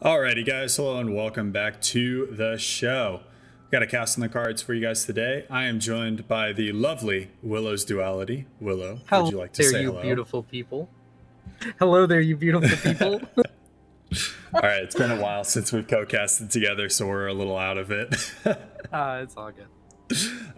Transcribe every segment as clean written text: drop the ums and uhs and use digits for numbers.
Alrighty, guys. Hello and welcome back to the show. Got a cast on the cards for you guys today. I am joined by the lovely WillowsDuality. Willow, would you like to say hello? Hello there, you beautiful people. Hello there, you beautiful people. All right, it's been a while since we've co-casted together, so we're a little out of it. It's all good.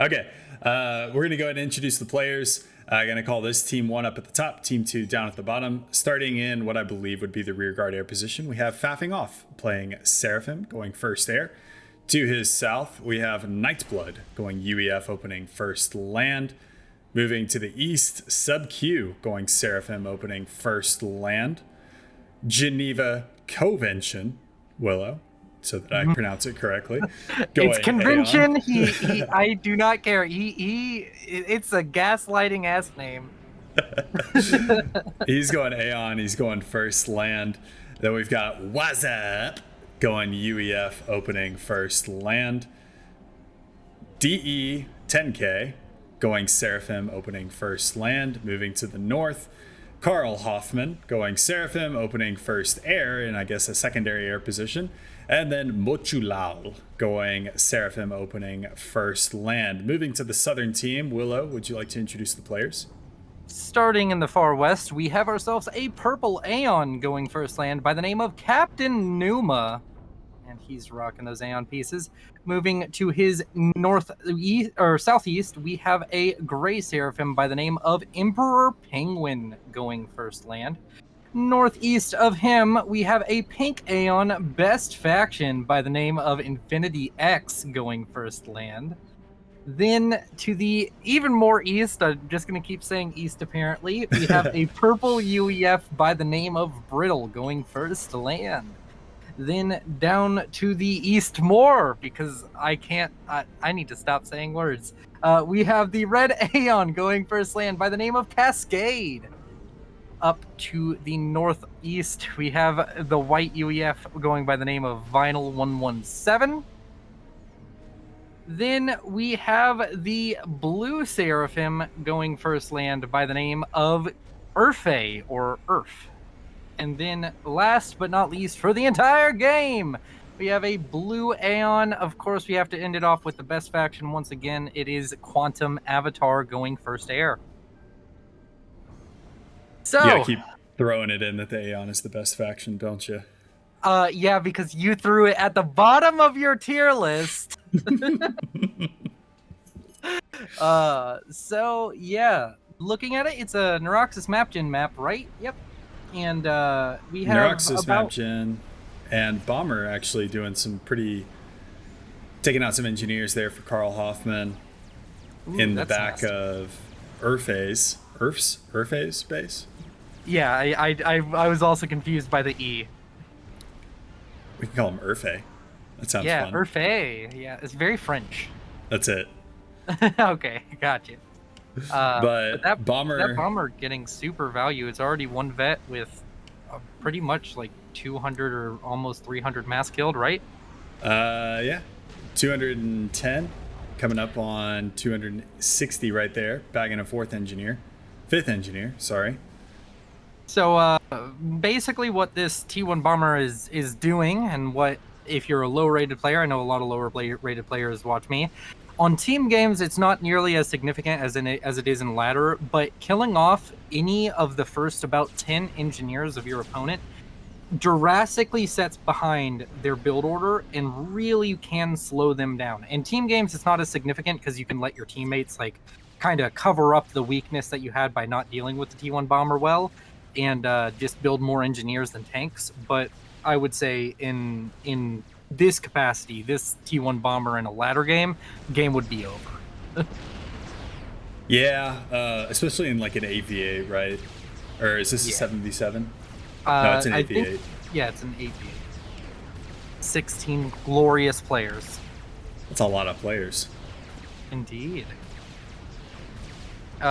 Okay, we're going to go ahead and introduce the players. I'm going to call this Team 1 up at the top, Team 2 down at the bottom. Starting in what I believe would be the rear guard air position, we have Faffing Off playing Seraphim, going first air. To his south, we have Nightblood going UEF, opening first land. Moving to the east, Sub Q going Seraphim, opening first land. Geneva Convention, Willow, so that I pronounce it correctly. It's convention. I do not care. It's a gaslighting ass name. He's going Aeon. He's going first land. Then we've got Wazap going UEF, opening first land. DE 10K going Seraphim, opening first land. Moving to the north, Carl Hoffman going Seraphim, opening first air, and I guess a secondary air position. And then Mochulal going Seraphim, opening first land. Moving to the southern team, Willow, would you like to introduce the players? Starting in the far west, we have ourselves a purple Aeon going first land by the name of Captain Numa. And he's rocking those Aeon pieces. Moving to his northeast or southeast, we have a gray Seraphim by the name of Emperor Penguin going first land. Northeast of him, we have a pink Aeon best faction by the name of Infinity X going first land. Then to the even more east, I'm just going to keep saying east apparently, we have a purple UEF by the name of Brittle going first land. Then down to the east more, because I need to stop saying words. We have the red Aeon going first land by the name of Cascade. Up to the northeast, we have the white UEF going by the name of Vinyl 117. Then we have the blue Seraphim going first land by the name of Urfe or Urf. And then last but not least for the entire game, we have a blue Aeon. Of course, we have to end it off with the best faction once again. It is Quantum Avatar going first air. So, you gotta keep throwing it in that the Aeon is the best faction, don't you? Yeah, because you threw it at the bottom of your tier list. So yeah, looking at it, it's a Neuroxis map gen map, right? Yep. And we have Neuroxis map gen and Bomber actually doing some taking out some engineers there for Carl Hoffman. Ooh, in the back nasty. Of Urfe's base. Yeah, I was also confused by the E. We can call him Urfe. That sounds fun. Yeah, Urfe. Yeah, it's very French. That's it. Okay, gotcha. But that bomber getting super value. It's already one vet with pretty much like 200 or almost 300 mass killed, right? Yeah, 210 coming up on 260 right there. Bagging a fifth engineer. Sorry. So basically, what this T1 bomber is doing, and what if you're a low-rated player, I know a lot of lower-rated players watch me. On team games, it's not nearly as significant as it is in ladder, but killing off any of the first about 10 engineers of your opponent drastically sets behind their build order and really can slow them down. In team games, it's not as significant because you can let your teammates like kind of cover up the weakness that you had by not dealing with the T1 bomber well, and just build more engineers than tanks. But I would say in this capacity, this T1 bomber in a ladder game would be over. Yeah, especially in like an 8v8, right? Or is this a 7v7? No, it's an 8v8. Yeah, it's an 8v8. 16 glorious players. That's a lot of players. Indeed.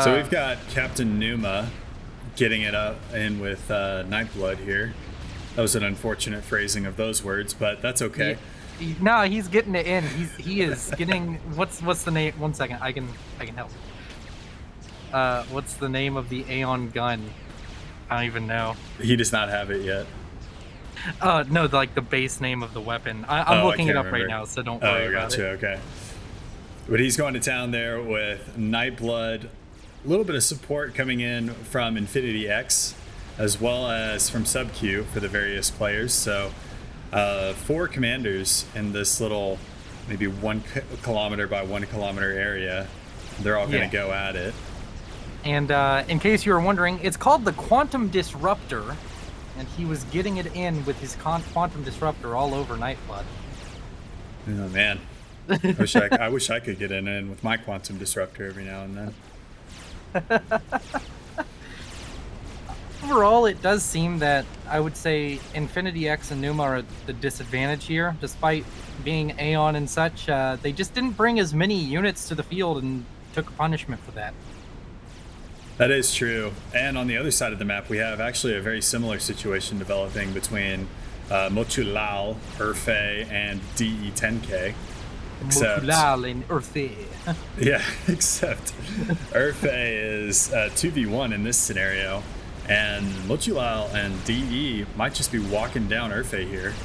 So we've got Captain Numa getting it up in with Nightblood here. That was an unfortunate phrasing of those words, but that's okay. No, he's getting it in. He is getting. What's the name? 1 second, I can help. What's the name of the Aeon gun? I don't even know. He does not have it yet. No, like the base name of the weapon. I'm looking it up right now, so don't worry about it. Okay. But he's going to town there with Nightblood, a little bit of support coming in from Infinity X, as well as from SubQ for the various players. So 4 commanders in this little maybe 1 kilometer by 1 kilometer area. They're all going to go at it. And in case you were wondering, it's called the Quantum Disruptor, and he was getting it in with his Quantum Disruptor all over Nightblood. Oh man, I wish I could get it in with my Quantum Disruptor every now and then. Overall, it does seem that I would say Infinity X and Numa are at the disadvantage here, despite being Aeon and such. They just didn't bring as many units to the field and took a punishment for that. That is true. And on the other side of the map, we have actually a very similar situation developing between Mochulal, Urfe, and DE10K. Mochulal and Urfe. Yeah, except Urfe is 2v1 in this scenario, and Mochulal and DE might just be walking down Urfe here.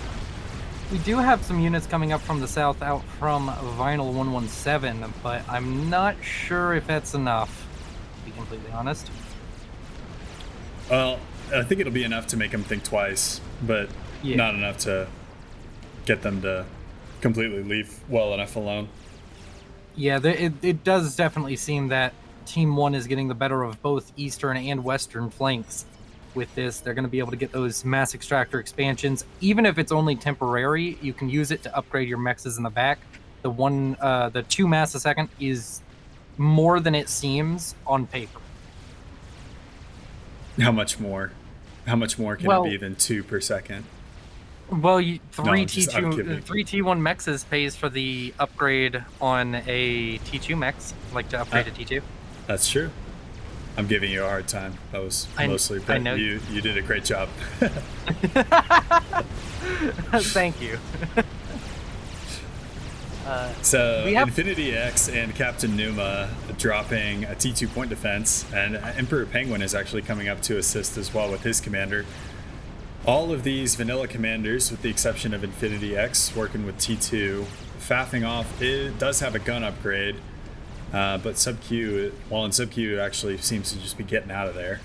We do have some units coming up from the south out from Vinyl 117, but I'm not sure if that's enough. Be completely honest. Well, I think it'll be enough to make them think twice, but not enough to get them to completely leave well enough alone. Yeah, it does definitely seem that Team 1 is getting the better of both eastern and western flanks with this. They're going to be able to get those mass extractor expansions. Even if it's only temporary, you can use it to upgrade your mexes in the back. The 2 mass a second is more than it seems on paper. How much more? How much more can it be than 2 per second? Well, 3 T1 mexes pays for the upgrade on a T2 mex, like to upgrade to T2. That's true. I'm giving you a hard time. That was mostly, but you did a great job. Thank you. So Infinity X and Captain Numa dropping a T2 point defense, and Emperor Penguin is actually coming up to assist as well with his commander. All of these vanilla commanders, with the exception of Infinity X, working with T2. Faffing off, it does have a gun upgrade, but in sub-Q, it actually seems to just be getting out of there.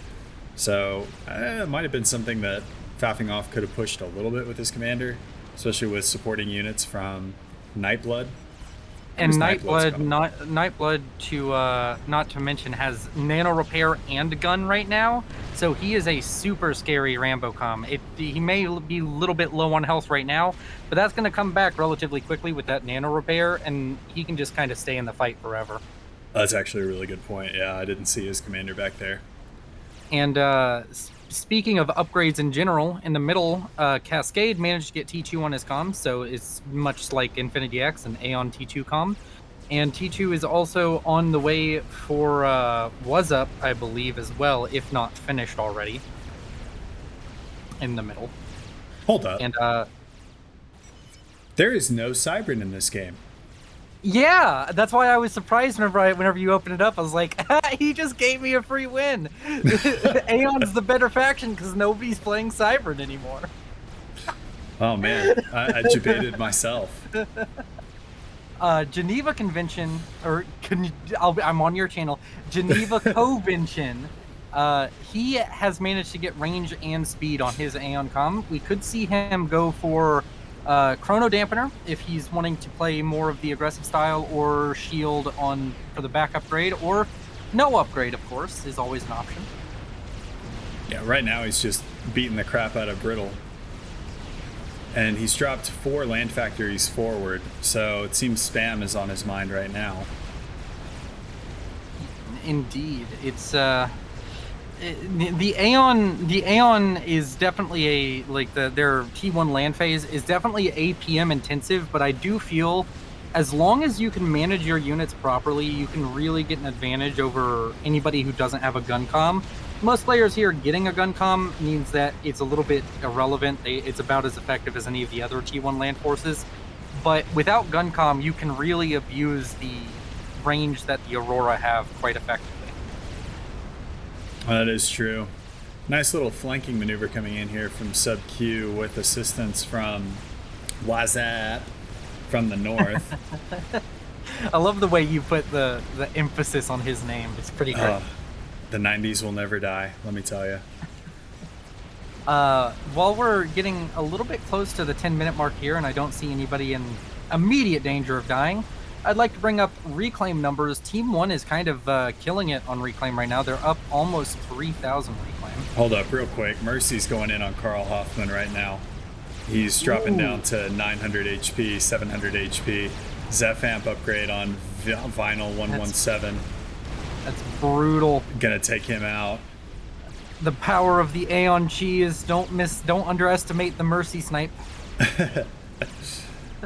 So it might have been something that Faffing off could have pushed a little bit with his commander, especially with supporting units from Nightblood. And Nightblood, not to mention, has nano repair and gun right now, so he is a super scary Rambocom. He may be a little bit low on health right now, but that's going to come back relatively quickly with that nano repair, and he can just kind of stay in the fight forever. That's actually a really good point. Yeah, I didn't see his commander back there. And speaking of upgrades in general, in the middle, Cascade managed to get T2 on his comm, so it's much like Infinity X and Aeon T2 comm. And T2 is also on the way for Was Up, I believe, as well, if not finished already. In the middle. Hold up. And there is no Cybran in this game. Yeah, that's why I was surprised whenever you opened it up. I was like, he just gave me a free win. Aeon's the better faction because nobody's playing Cybran anymore. Oh man, I debated myself. Geneva Convention, I'm on your channel. Geneva Convention. He has managed to get range and speed on his Aeon comm. We could see him go for Chrono Dampener if he's wanting to play more of the aggressive style, or shield for the back upgrade, or no upgrade, of course, is always an option. Yeah, right now he's just beating the crap out of Brittle. And he's dropped 4 land factories forward, so it seems spam is on his mind right now. Indeed. It's the Aeon is definitely their T1 land phase is definitely APM intensive, but I do feel as long as you can manage your units properly, you can really get an advantage over anybody who doesn't have a gun comm. Most players here getting a gun comm means that it's a little bit irrelevant. It's about as effective as any of the other T1 land forces. But without gun comm, you can really abuse the range that the Aurora have quite effectively. That is true. Nice little flanking maneuver coming in here from Sub Q with assistance from Wazap from the north. I love the way you put the emphasis on his name. It's pretty great. The 90s will never die, let me tell you. While we're getting a little bit close to the 10-minute mark here, and I don't see anybody in immediate danger of dying, I'd like to bring up reclaim numbers. Team 1 is kind of killing it on reclaim right now. They're up almost 3,000 reclaim. Hold up real quick. Mercy's going in on Carl Hoffman right now. He's dropping down to 900 HP, 700 HP. Zephamp upgrade on Vinyl 117. That's brutal. Gonna take him out. The power of the Aeon Cheese. Don't underestimate the Mercy snipe.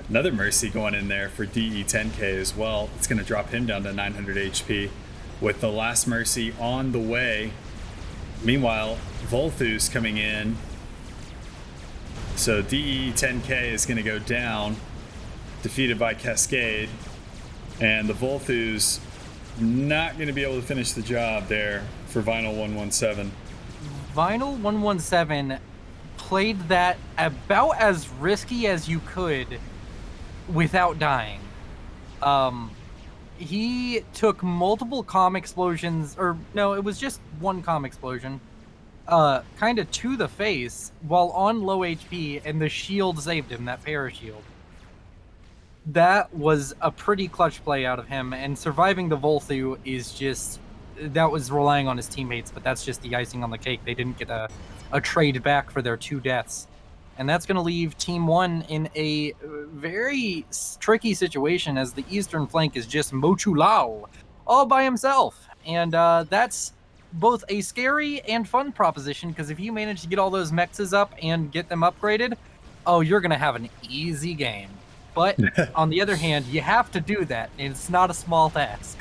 Another Mercy going in there for DE10K as well. It's going to drop him down to 900 HP with the last Mercy on the way. Meanwhile, Volthus coming in. So DE10K is going to go down, defeated by Cascade. And the Volthus not going to be able to finish the job there for Vinyl 117. Vinyl 117 played that about as risky as you could without dying. He took multiple comm explosions, or no, it was just one comm explosion, kind of to the face while on low HP, and the shield saved him, that parashield. That was a pretty clutch play out of him, and surviving the Volthu is just, that was relying on his teammates, but that's just the icing on the cake. They didn't get a trade back for their 2 deaths. And that's going to leave Team 1 in a very tricky situation, as the eastern flank is just Mochu Lao all by himself. And that's both a scary and fun proposition, because if you manage to get all those mexes up and get them upgraded, oh, you're going to have an easy game. But on the other hand, you have to do that, and it's not a small task.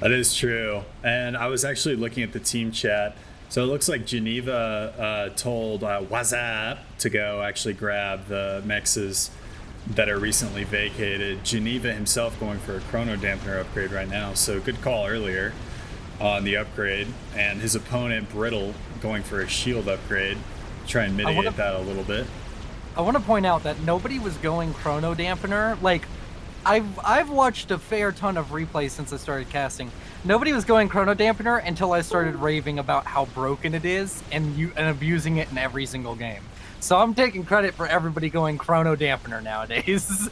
That is true. And I was actually looking at the team chat. So it looks like Geneva told Wazap to go actually grab the mexes that are recently vacated. Geneva himself going for a chrono dampener upgrade right now. So good call earlier on the upgrade. And his opponent, Brittle, going for a shield upgrade. Try and mitigate that a little bit. I want to point out that nobody was going chrono dampener. Like, I've watched a fair ton of replays since I started casting. Nobody was going chrono dampener until I started raving about how broken it is and abusing it in every single game. So I'm taking credit for everybody going chrono dampener nowadays.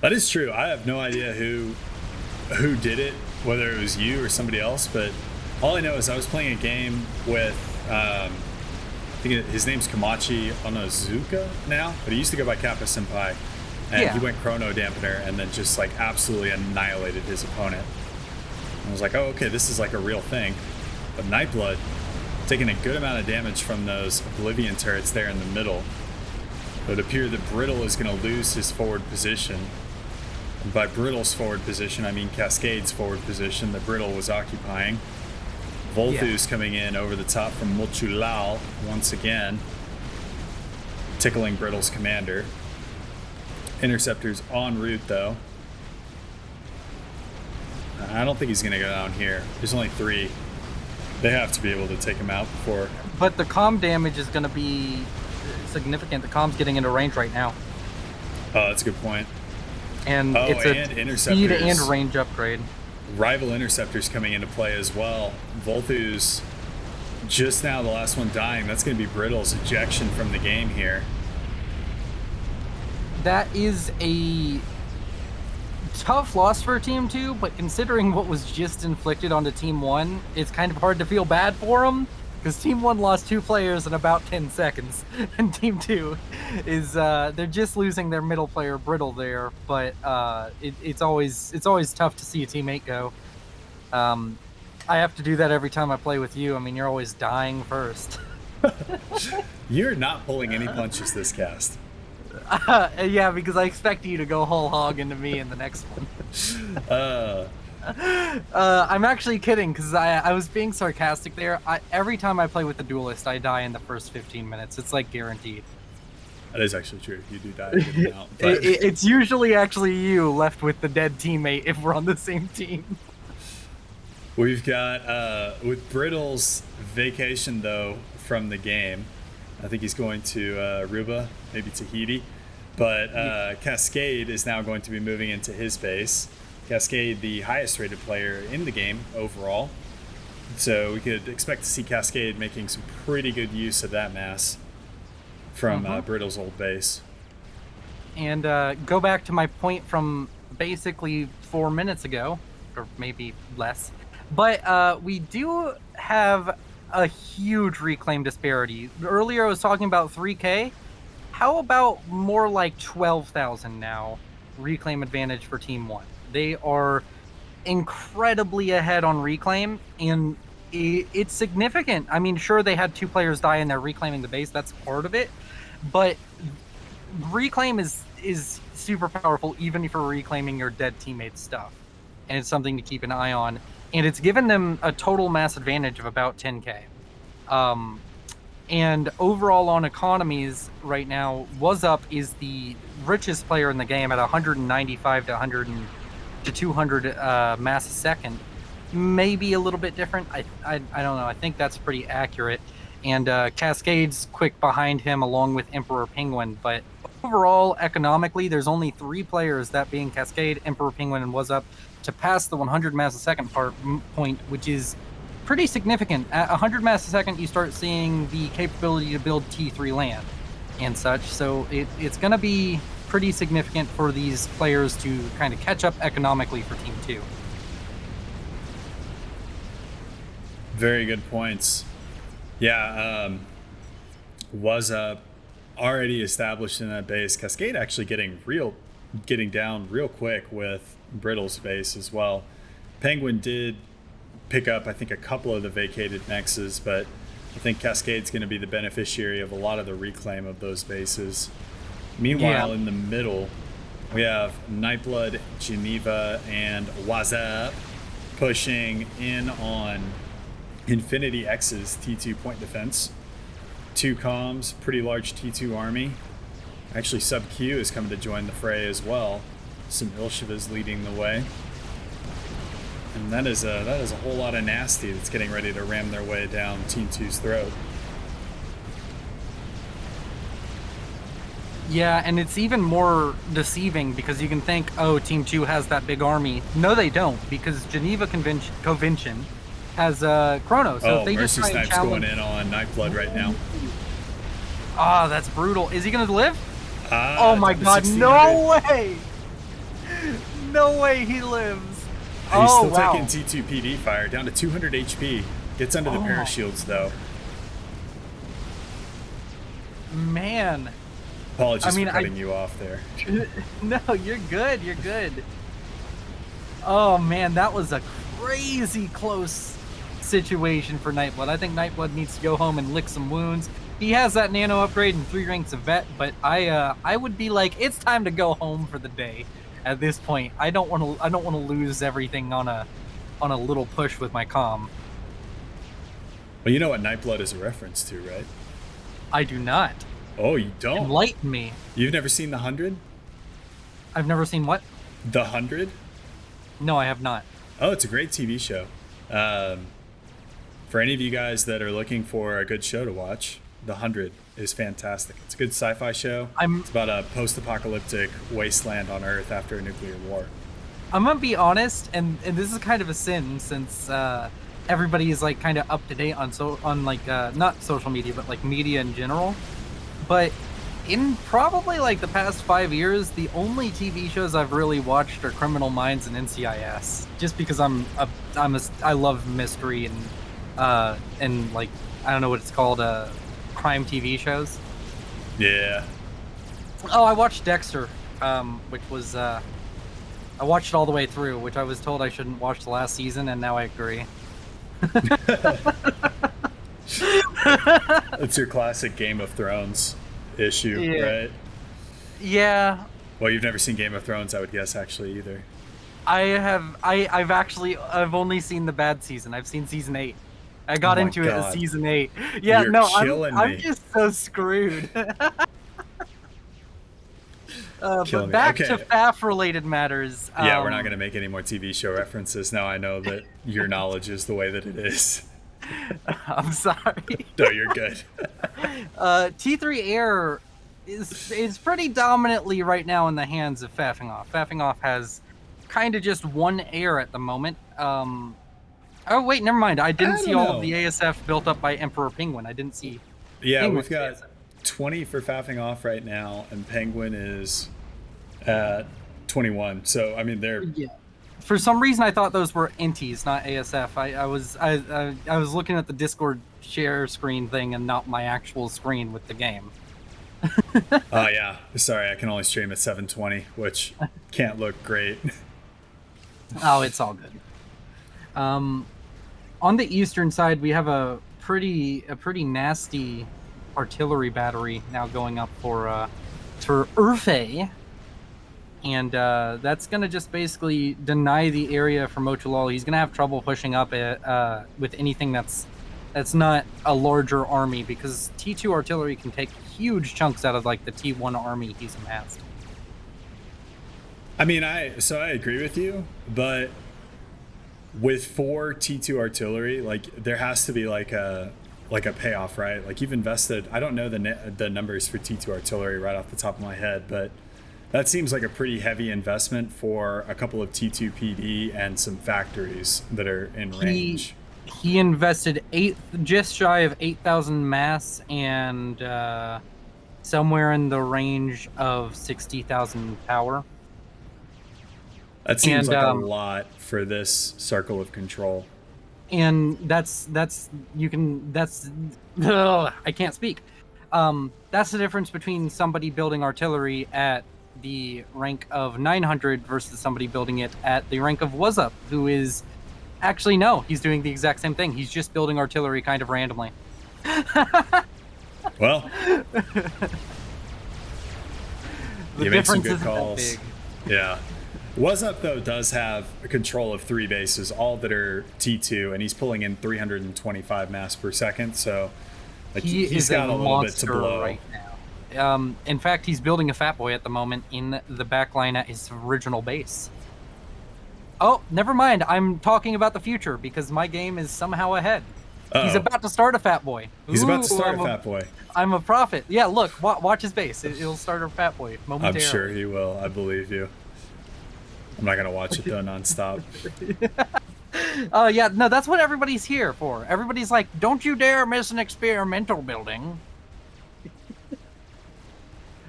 That is true. I have no idea who did it, whether it was you or somebody else, but all I know is I was playing a game with I think his name's Kamachi Onozuka now, but he used to go by Kappa Senpai. And he went chrono dampener and then just like absolutely annihilated his opponent. I was like, oh, okay, this is like a real thing. But Nightblood taking a good amount of damage from those Oblivion turrets there in the middle. It would appear that Brittle is going to lose his forward position. And by Brittle's forward position, I mean Cascade's forward position that Brittle was occupying. Volthus coming in over the top from Mochulal once again, tickling Brittle's commander. Interceptors en route, though. I don't think he's going to go down here. There's only 3. They have to be able to take him out before. But the comm damage is going to be significant. The comm's getting into range right now. Oh, that's a good point. And it's a speed and range upgrade. Rival interceptors coming into play as well. Volthus, just now the last one dying. That's going to be Brittle's ejection from the game here. That is a tough loss for Team 2, but considering what was just inflicted onto Team 1, it's kind of hard to feel bad for them, because Team 1 lost 2 players in about 10 seconds, and Team 2 is, they're just losing their middle player, Brittle, there, but it's always tough to see a teammate go. I have to do that every time I play with you. I mean, you're always dying first. You're not pulling any punches this cast. Yeah, because I expect you to go whole hog into me in the next one. I'm actually kidding, because I was being sarcastic there. Every time I play with the Duelist, I die in the first 15 minutes. It's like guaranteed. That is actually true. You do die. Out, it's usually actually you left with the dead teammate if we're on the same team. We've got with Brittle's vacation though from the game. I think he's going to Aruba, maybe Tahiti. But Cascade is now going to be moving into his base. Cascade, the highest rated player in the game overall. So we could expect to see Cascade making some pretty good use of that mass from Brittle's old base. And go back to my point from basically 4 minutes ago, or maybe less. But we do have a huge reclaim disparity. Earlier I was talking about 3K. How about more like 12,000 now reclaim advantage for Team 1? They are incredibly ahead on reclaim, and it's significant. I mean, sure, they had 2 players die and they're reclaiming the base. That's part of it. But reclaim is super powerful even if you're reclaiming your dead teammates' stuff. And it's something to keep an eye on. And it's given them a total mass advantage of about 10K. And overall on economies right now, WillowsUp is the richest player in the game at 195 to 200 mass a second. Maybe a little bit different. I don't know. I think that's pretty accurate. And Cascade's quick behind him along with Emperor Penguin. But overall, economically, there's only 3 players, that being Cascade, Emperor Penguin, and WillowsUp, to pass the 100 mass a second point, which is pretty significant. At 100 mass a second, you start seeing the capability to build T3 land and such. So it's going to be pretty significant for these players to kind of catch up economically for Team 2. Very good points. Yeah, was already established in that base. Cascade actually getting down real quick with Brittle's base as well. Penguin did pick up, I think, a couple of the vacated nexus, but I think Cascade's going to be the beneficiary of a lot of the reclaim of those bases. Meanwhile, in the middle, we have Nightblood, Geneva, and Wazap pushing in on Infinity X's T2 point defense. 2 comms, pretty large T2 army. Actually, Sub Q is coming to join the fray as well. Some Ilshivas leading the way. And that is a whole lot of nasty that's getting ready to ram their way down Team 2's throat. Yeah, and it's even more deceiving because you can think, oh, Team 2 has that big army. No, they don't, because Geneva Convention has Chrono. So if they Mercy just try Snipe's and going in on Nightblood right now. Ah, that's brutal. Is he going to live? Oh my god, no way! No way he lives. He's still taking T2 PD fire, down to 200 HP. Gets under the parashields, though. Man. Apologies for cutting you off there. No, you're good. You're good. Oh, man, that was a crazy close situation for Nightblood. I think Nightblood needs to go home and lick some wounds. He has that nano upgrade and 3 ranks of vet, but I would be like, it's time to go home for the day. At this point, I don't want to lose everything on a little push with my comm. Well, you know what Nightblood is a reference to, right? I do not. Oh, you don't? Enlighten me. You've never seen The 100? I've never seen what? The 100? No, I have not. Oh, it's a great TV show. For any of you guys that are looking for a good show to watch, The 100 is fantastic. It's a good sci-fi show. It's about a post-apocalyptic wasteland on Earth after a nuclear war. I'm gonna be honest, and this is kind of a sin since everybody is like kind of up to date on not social media, but like media in general. But in probably like the past 5 years, the only TV shows I've really watched are Criminal Minds and NCIS, just because I love mystery and like, I don't know what it's called, crime TV shows. Yeah. Oh, I watched Dexter, which was I watched it all the way through, which I was told I shouldn't watch the last season, and now I agree. It's your classic Game of Thrones issue, right? Yeah. Well, you've never seen Game of Thrones, I would guess, actually, either. I've only seen the bad season. I've seen season 8. I got into it as season 8. Yeah, You're no, I'm just so screwed. Killing me. Back Okay. to FAF-related matters. Yeah, we're not going to make any more TV show references. Now I know that your knowledge is the way that it is. I'm sorry. No, you're good. T3 Air is pretty dominantly right now in the hands of Faffing Off. Faffing Off has kind of just one air at the moment. Oh wait, never mind. I didn't see all of the ASF built up by Emperor Penguin. I didn't see. Yeah, Penguin's we've got ASF. 20 for Faffing Off right now, and Penguin is at 21. So I mean, they're For some reason, I thought those were inties, not ASF. I was looking at the Discord share screen thing and not my actual screen with the game. Oh yeah, sorry, I can only stream at 720, which can't look great. Oh, it's all good. On the eastern side, we have a pretty nasty artillery battery now going up for Urfe. And that's going to just basically deny the area for Motulal. He's going to have trouble pushing up with anything that's not a larger army, because T2 artillery can take huge chunks out of like the T1 army he's amassed. I mean, I agree with you, but with 4 T2 artillery, like there has to be like a payoff, right? Like you've invested. I don't know the numbers for T2 artillery right off the top of my head, but that seems like a pretty heavy investment for a couple of T2 PD and some factories that are in range. He invested just shy of 8,000 mass and somewhere in the range of 60,000 power. That seems like a lot for this circle of control. And I can't speak. That's the difference between somebody building artillery at the rank of 900 versus somebody building it at the rank of Was Up, who is actually, no, he's doing the exact same thing. He's just building artillery kind of randomly. Well, you make some good isn't calls. that Yeah. Was Up, though, does have a control of 3 bases, all that are T2, and he's pulling in 325 mass per second, so like, he's got a little bit to blow. Right now. In fact, he's building a Fat Boy at the moment in the back line at his original base. Oh, never mind. I'm talking about the future because my game is somehow ahead. Uh-oh. He's about to start a Fat Boy. He's about to start a Fat Boy. I'm a prophet. Yeah, look, watch his base. It'll start a Fat Boy momentarily. I'm sure he will. I believe you. I'm not going to watch it, though, nonstop. Yeah, no, that's what everybody's here for. Everybody's like, don't you dare miss an experimental building.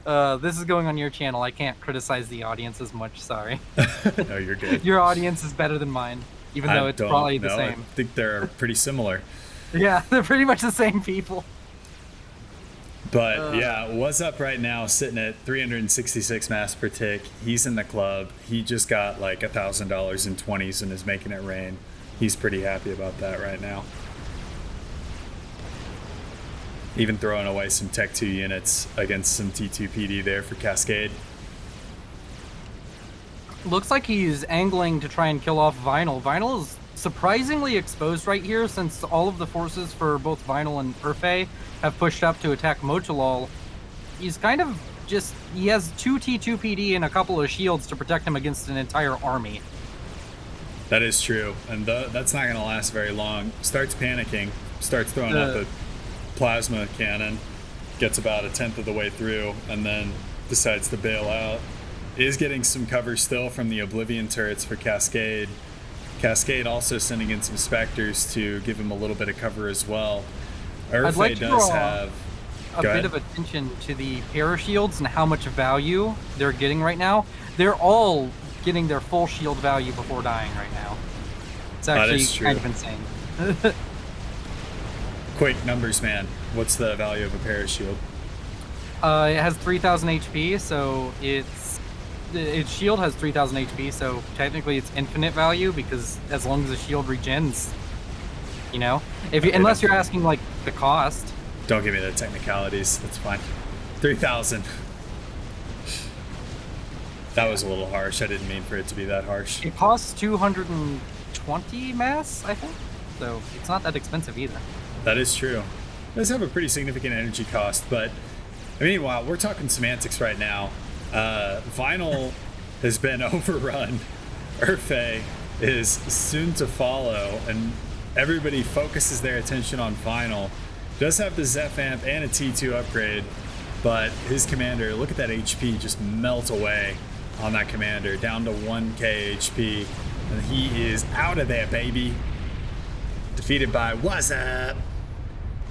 This is going on your channel. I can't criticize the audience as much, sorry. No, you're good. Your audience is better than mine, even though it's probably the same. I think they're pretty similar. Yeah, they're pretty much the same people. But yeah, Was Up right now sitting at 366 mass per tick. He's in the club. He just got like $1,000 in 20s and is making it rain. He's pretty happy about that right now. Even throwing away some Tech 2 units against some T2 PD there for Cascade. Looks like he's angling to try and kill off Vinyl. Vinyl is surprisingly exposed right here, since all of the forces for both Vinyl and Urfe have pushed up to attack Motulal. He's kind of just, he has 2 T2 PD and a couple of shields to protect him against an entire army. That is true, and that's not going to last very long. Starts panicking, starts throwing up a plasma cannon, gets about 1/10 of the way through, and then decides to bail out. Is getting some cover still from the Oblivion turrets for Cascade. Cascade also sending in some Spectres to give him a little bit of cover as well. I'd like to does draw have a bit of attention to the parashields and how much value they're getting right now. They're all getting their full shield value before dying right now. It's actually kind of insane. Quick numbers, man. What's the value of a parashield? It has 3,000 HP, so its shield has 3,000 HP, so technically it's infinite value, because as long as the shield regens, you know, unless you're asking like the cost. Don't give me the technicalities. That's fine. 3,000. That was a little harsh. I didn't mean for it to be that harsh. It costs 220 mass, I think, so it's not that expensive either. That is true. It does have a pretty significant energy cost, but I mean, wow, we're talking semantics right now. Vinyl has been overrun. Urfe is soon to follow, and everybody focuses their attention on Vinyl. Does have the Zeph amp and a T2 upgrade, but his commander, look at that HP just melt away on that commander, down to 1k HP, and he is out of there, baby. Defeated by What's Up?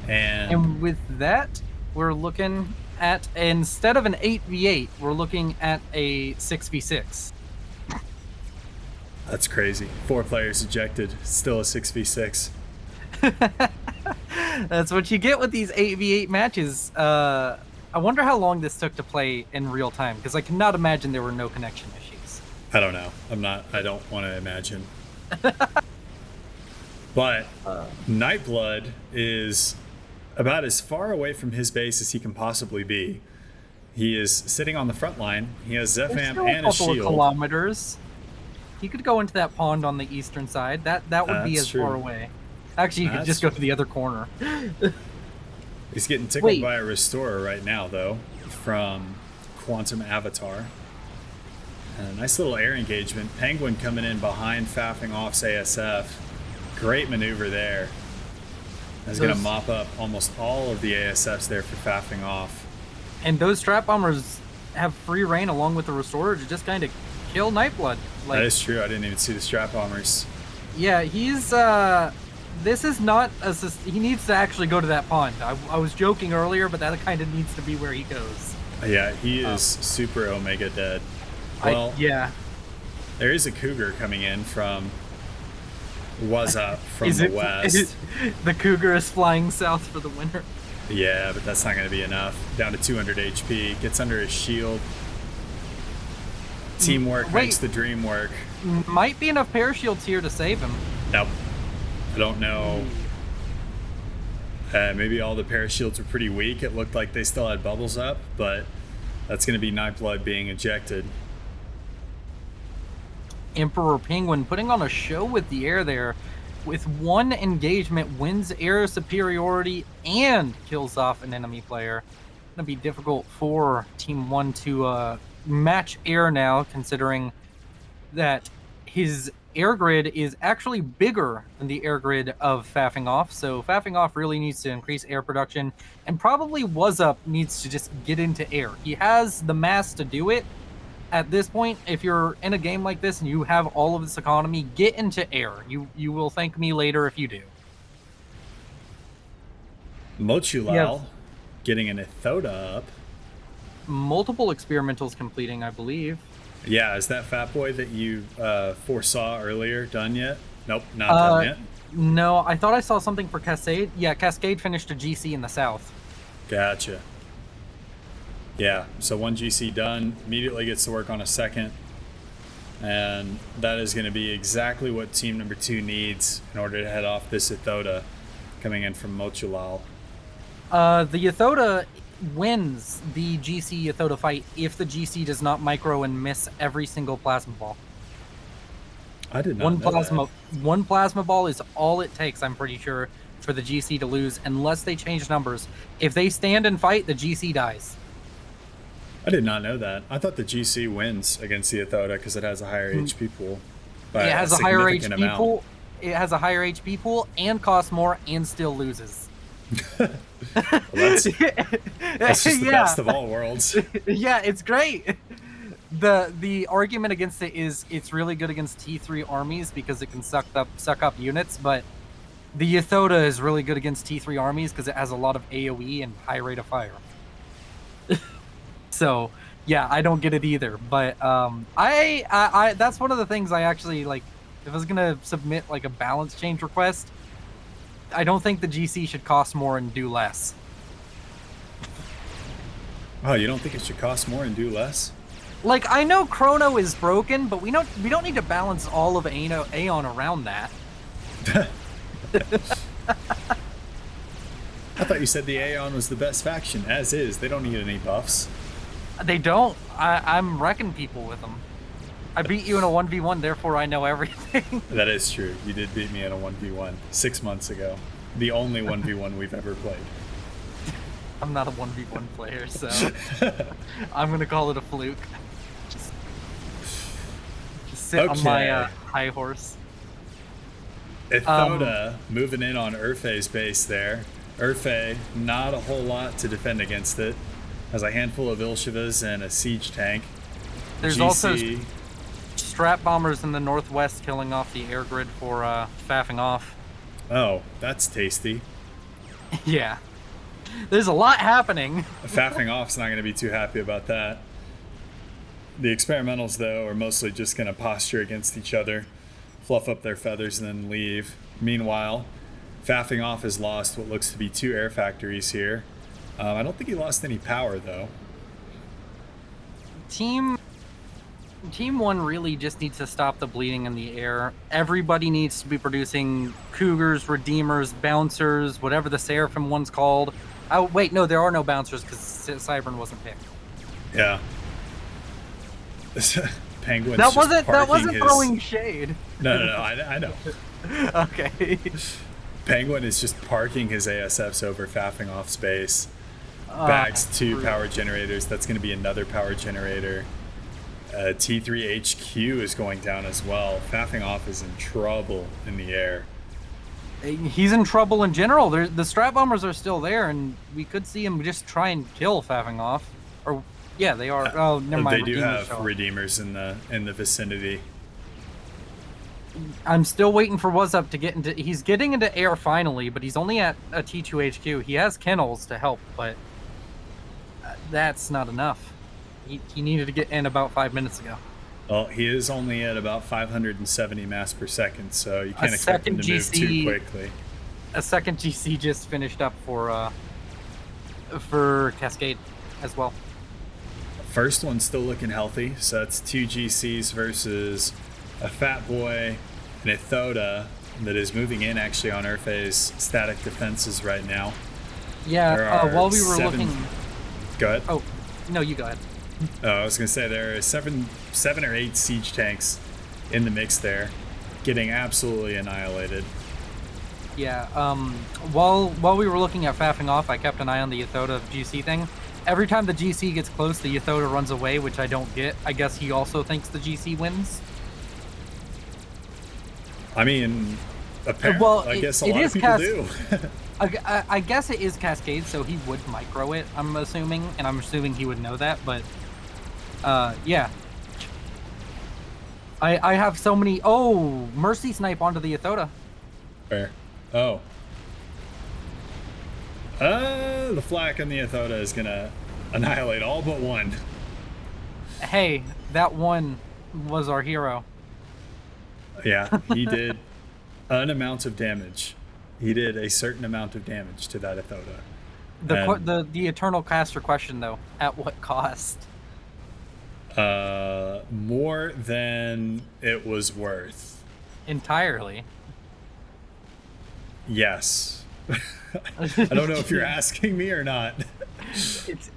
And with that, we're looking at, instead of an 8v8, we're looking at a 6v6. That's crazy. 4 players ejected, still a 6v6. That's what you get with these 8v8 matches. I wonder how long this took to play in real time, because I cannot imagine there were no connection issues. I don't know. I don't want to imagine. But Nightblood is about as far away from his base as he can possibly be. He is sitting on the front line. He has Zeph amp and a shield. Of kilometers. He could go into that pond on the eastern side. That would be as far away. Actually, you could just go to the other corner. He's getting tickled by a restorer right now, though, from Quantum Avatar. And a nice little air engagement. Penguin coming in behind faffing off's ASF. Great maneuver there. That's going to mop up almost all of the ASFs there for faffing off. And those trap bombers have free reign along with the restorer to just kind of kill Nightblood. That is true. I didn't even see the strap bombers. Yeah, he's this is not he needs to actually go to that pond. I was joking earlier, but that kind of needs to be where he goes. Yeah, he is super Omega dead. Well, yeah. There is a Cougar coming in from What's Up from the west. The Cougar is flying south for the winter. Yeah, but that's not going to be enough. Down to 200 HP. Gets under his shield. Teamwork makes the dream work. Might be enough parashields here to save him. Nope. I don't know. Maybe all the parashields were pretty weak. It looked like they still had bubbles up, but that's going to be Nightblood being ejected. Emperor Penguin putting on a show with the air there. With one engagement, wins air superiority and kills off an enemy player. It's going to be difficult for Team 1 to match air now, considering that his air grid is actually bigger than the air grid of Faffing Off. So Faffing Off really needs to increase air production, and probably Was Up needs to just get into air. He has the mass to do it. At this point, if you're in a game like this and you have all of this economy, get into air. You will thank me later if you do. Mochulal getting an Ethoda up. Multiple experimentals completing, I believe. Yeah, is that Fat Boy that you foresaw earlier done yet? Nope, not done yet. No, I thought I saw something for Cascade. Yeah, Cascade finished a GC in the south. Gotcha. Yeah, so one GC done, immediately gets to work on a second. And that is going to be exactly what team number 2 needs in order to head off this Ethoda coming in from Mochulal. The Ethoda wins the GC Ethoda fight if the GC does not micro and miss every single plasma ball. I did not know that. One plasma ball is all it takes, I'm pretty sure, for the GC to lose, unless they change numbers. If they stand and fight, the GC dies. I did not know that. I thought the GC wins against the Ethoda because it has a higher HP pool. It has a higher HP pool. It has a higher HP pool and costs more and still loses. Well, that's just the best of all worlds. Yeah, it's great. The argument against it is it's really good against T3 armies because it can suck up units, but the Ethoda is really good against T3 armies because it has a lot of AoE and high rate of fire. So yeah, I don't get it either. But I that's one of the things I actually like. If I was gonna submit like a balance change request, I don't think the GC should cost more and do less. Oh, you don't think it should cost more and do less? Like, I know Chrono is broken, but we don't need to balance all of Aeon around that. I thought you said the Aeon was the best faction, as is. They don't need any buffs. They don't. I'm wrecking people with them. I beat you in a 1v1, therefore I know everything. That is true. You did beat me in a 1v1 6 months ago. The only 1v1 we've ever played. I'm not a 1v1 player, so I'm gonna call it a fluke. Just sit on my high horse. Ithoda moving in on Urfe's base there. Urfe, not a whole lot to defend against it. Has a handful of Ilshivas and a siege tank. There's also strat bombers in the northwest killing off the air grid for faffing off. Oh, that's tasty. Yeah. There's a lot happening. Faffing off's not going to be too happy about that. The experimentals, though, are mostly just going to posture against each other, fluff up their feathers, and then leave. Meanwhile, faffing off has lost what looks to be 2 air factories here. I don't think he lost any power, though. Team 1 really just needs to stop the bleeding in the air. Everybody needs to be producing Cougars, Redeemers, Bouncers, whatever the Seraphim one's called. Oh, wait, no, there are no Bouncers because Cybern wasn't picked. Yeah. Penguin's that wasn't throwing shade. No, I know. Okay. Penguin is just parking his ASFs over faffing off space. Bags 2 power generators. That's going to be another power generator. T3 HQ is going down as well. Faffing off is in trouble in the air. He's in trouble in general. The strat bombers are still there, and we could see him just try and kill faffing off. Or yeah, they are. Oh, never mind. They do have Redeemers in the vicinity. I'm still waiting for What's Up to get into. He's getting into air finally, but he's only at a T2 HQ. He has kennels to help, but that's not enough. He needed to get in about 5 minutes ago. Well, he is only at about 570 mass per second, so you can't expect him to move too quickly. A second GC just finished up for Cascade as well. First one's still looking healthy, so that's 2 GCs versus a Fat Boy and a Thoda that is moving in actually on Urfe's static defenses right now. Yeah, while we were looking... Go ahead. Oh, no, you go ahead. Oh, I was going to say there are seven or 8 siege tanks in the mix there, getting absolutely annihilated. Yeah, while we were looking at faffing off, I kept an eye on the Yathoda GC thing. Every time the GC gets close, the Yathoda runs away, which I don't get. I guess he also thinks the GC wins. I mean, apparently, well, I guess a lot of people do. I guess it is Cascade, so he would micro it, I'm assuming, and I'm assuming he would know that, but yeah. I have so many... Oh, Mercy Snipe onto the Yathoda. Where? Oh. The flak on the Yathoda is going to annihilate all but one. Hey, that one was our hero. Yeah, he did an amount of damage. He did a certain amount of damage to that Yathoda. The eternal caster question, though, at what cost? More than it was worth. Entirely. Yes. I don't know if you're asking me or not. It's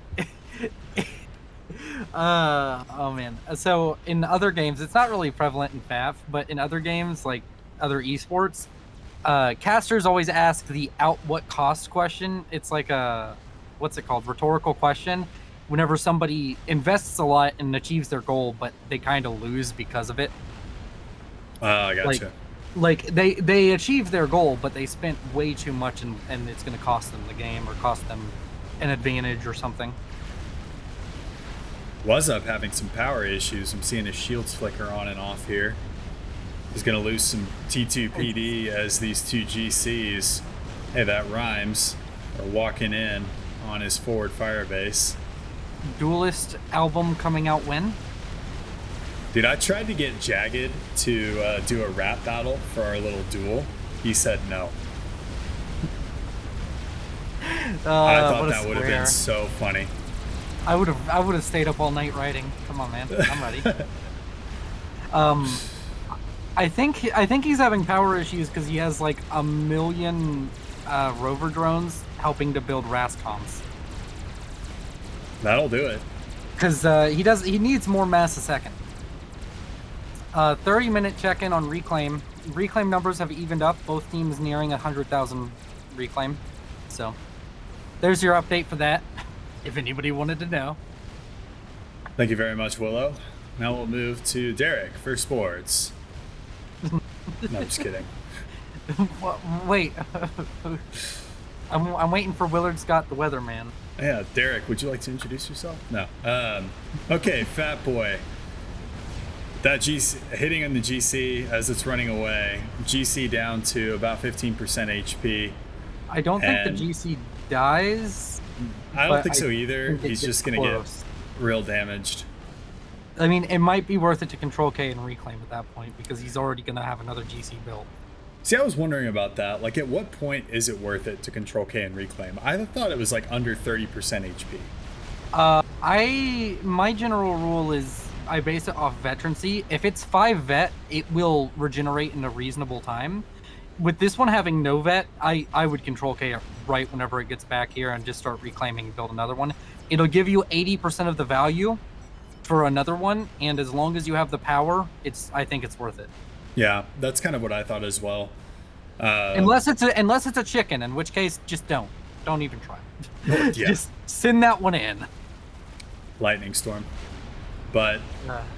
oh man. So in other games, it's not really prevalent in FAF, but in other games like other esports, casters always ask the "at what cost" question. It's like a what's it called? Rhetorical question. Whenever somebody invests a lot and achieves their goal, but they kind of lose because of it. I gotcha. Like they achieved their goal, but they spent way too much, and it's going to cost them the game or cost them an advantage or something. Was up having some power issues. I'm seeing his shields flicker on and off here. He's going to lose some T2 PD as these 2 GCs, hey, that rhymes, are walking in on his forward fire base. Duelist album coming out when? Dude, I tried to get Jagged to do a rap battle for our little duel. He said no. I thought that would have been so funny. I would have stayed up all night writing. Come on, man, I'm ready. I think he's having power issues because he has like 1 million rover drones helping to build RASCOMs. That'll do it. Because he needs more mass a second. 30-minute check-in on reclaim. Reclaim numbers have evened up. Both teams nearing 100,000 reclaim. So there's your update for that, if anybody wanted to know. Thank you very much, Willow. Now we'll move to Derek for sports. No, I'm just kidding. Wait. I'm waiting for Willard Scott, the weatherman. Yeah, Derek, would you like to introduce yourself? No. Okay, Fat Boy. That GC hitting on the GC as it's running away. GC down to about 15% HP. I don't think the GC dies. I don't think so either. He's just going to get real damaged. I mean, it might be worth it to control K and reclaim at that point because he's already going to have another GC built. See, I was wondering about that. Like, at what point is it worth it to control K and reclaim? I thought it was like under 30% HP. My general rule is I base it off veterancy. If it's 5 vet, it will regenerate in a reasonable time. With this one having no vet, I would control K right whenever it gets back here and just start reclaiming and build another one. It'll give you 80% of the value for another one, and as long as you have the power, I think it's worth it. Yeah, that's kind of what I thought as well. Unless it's a chicken, in which case just don't even try. Yeah. Just send that one in. Lightning storm. But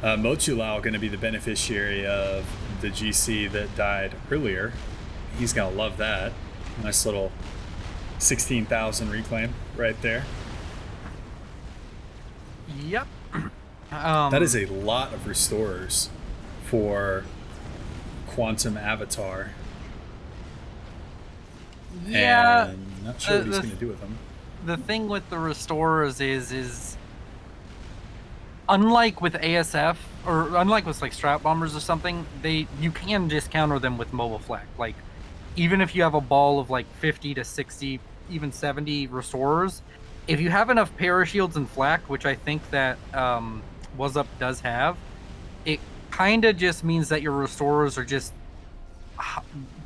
Mochulao going to be the beneficiary of the GC that died earlier. He's going to love that. Nice little 16,000 reclaim right there. Yep. That is a lot of restorers for Quantum Avatar. Yeah. And not sure what he's going to do with them. The thing with the restorers is unlike with ASF or unlike with like strap bombers or something, you can just counter them with mobile flak. Like even if you have a ball of like 50 to 60, even 70 restorers, if you have enough parashields and flak, which I think that Was Up does have, it kind of just means that your restorers are just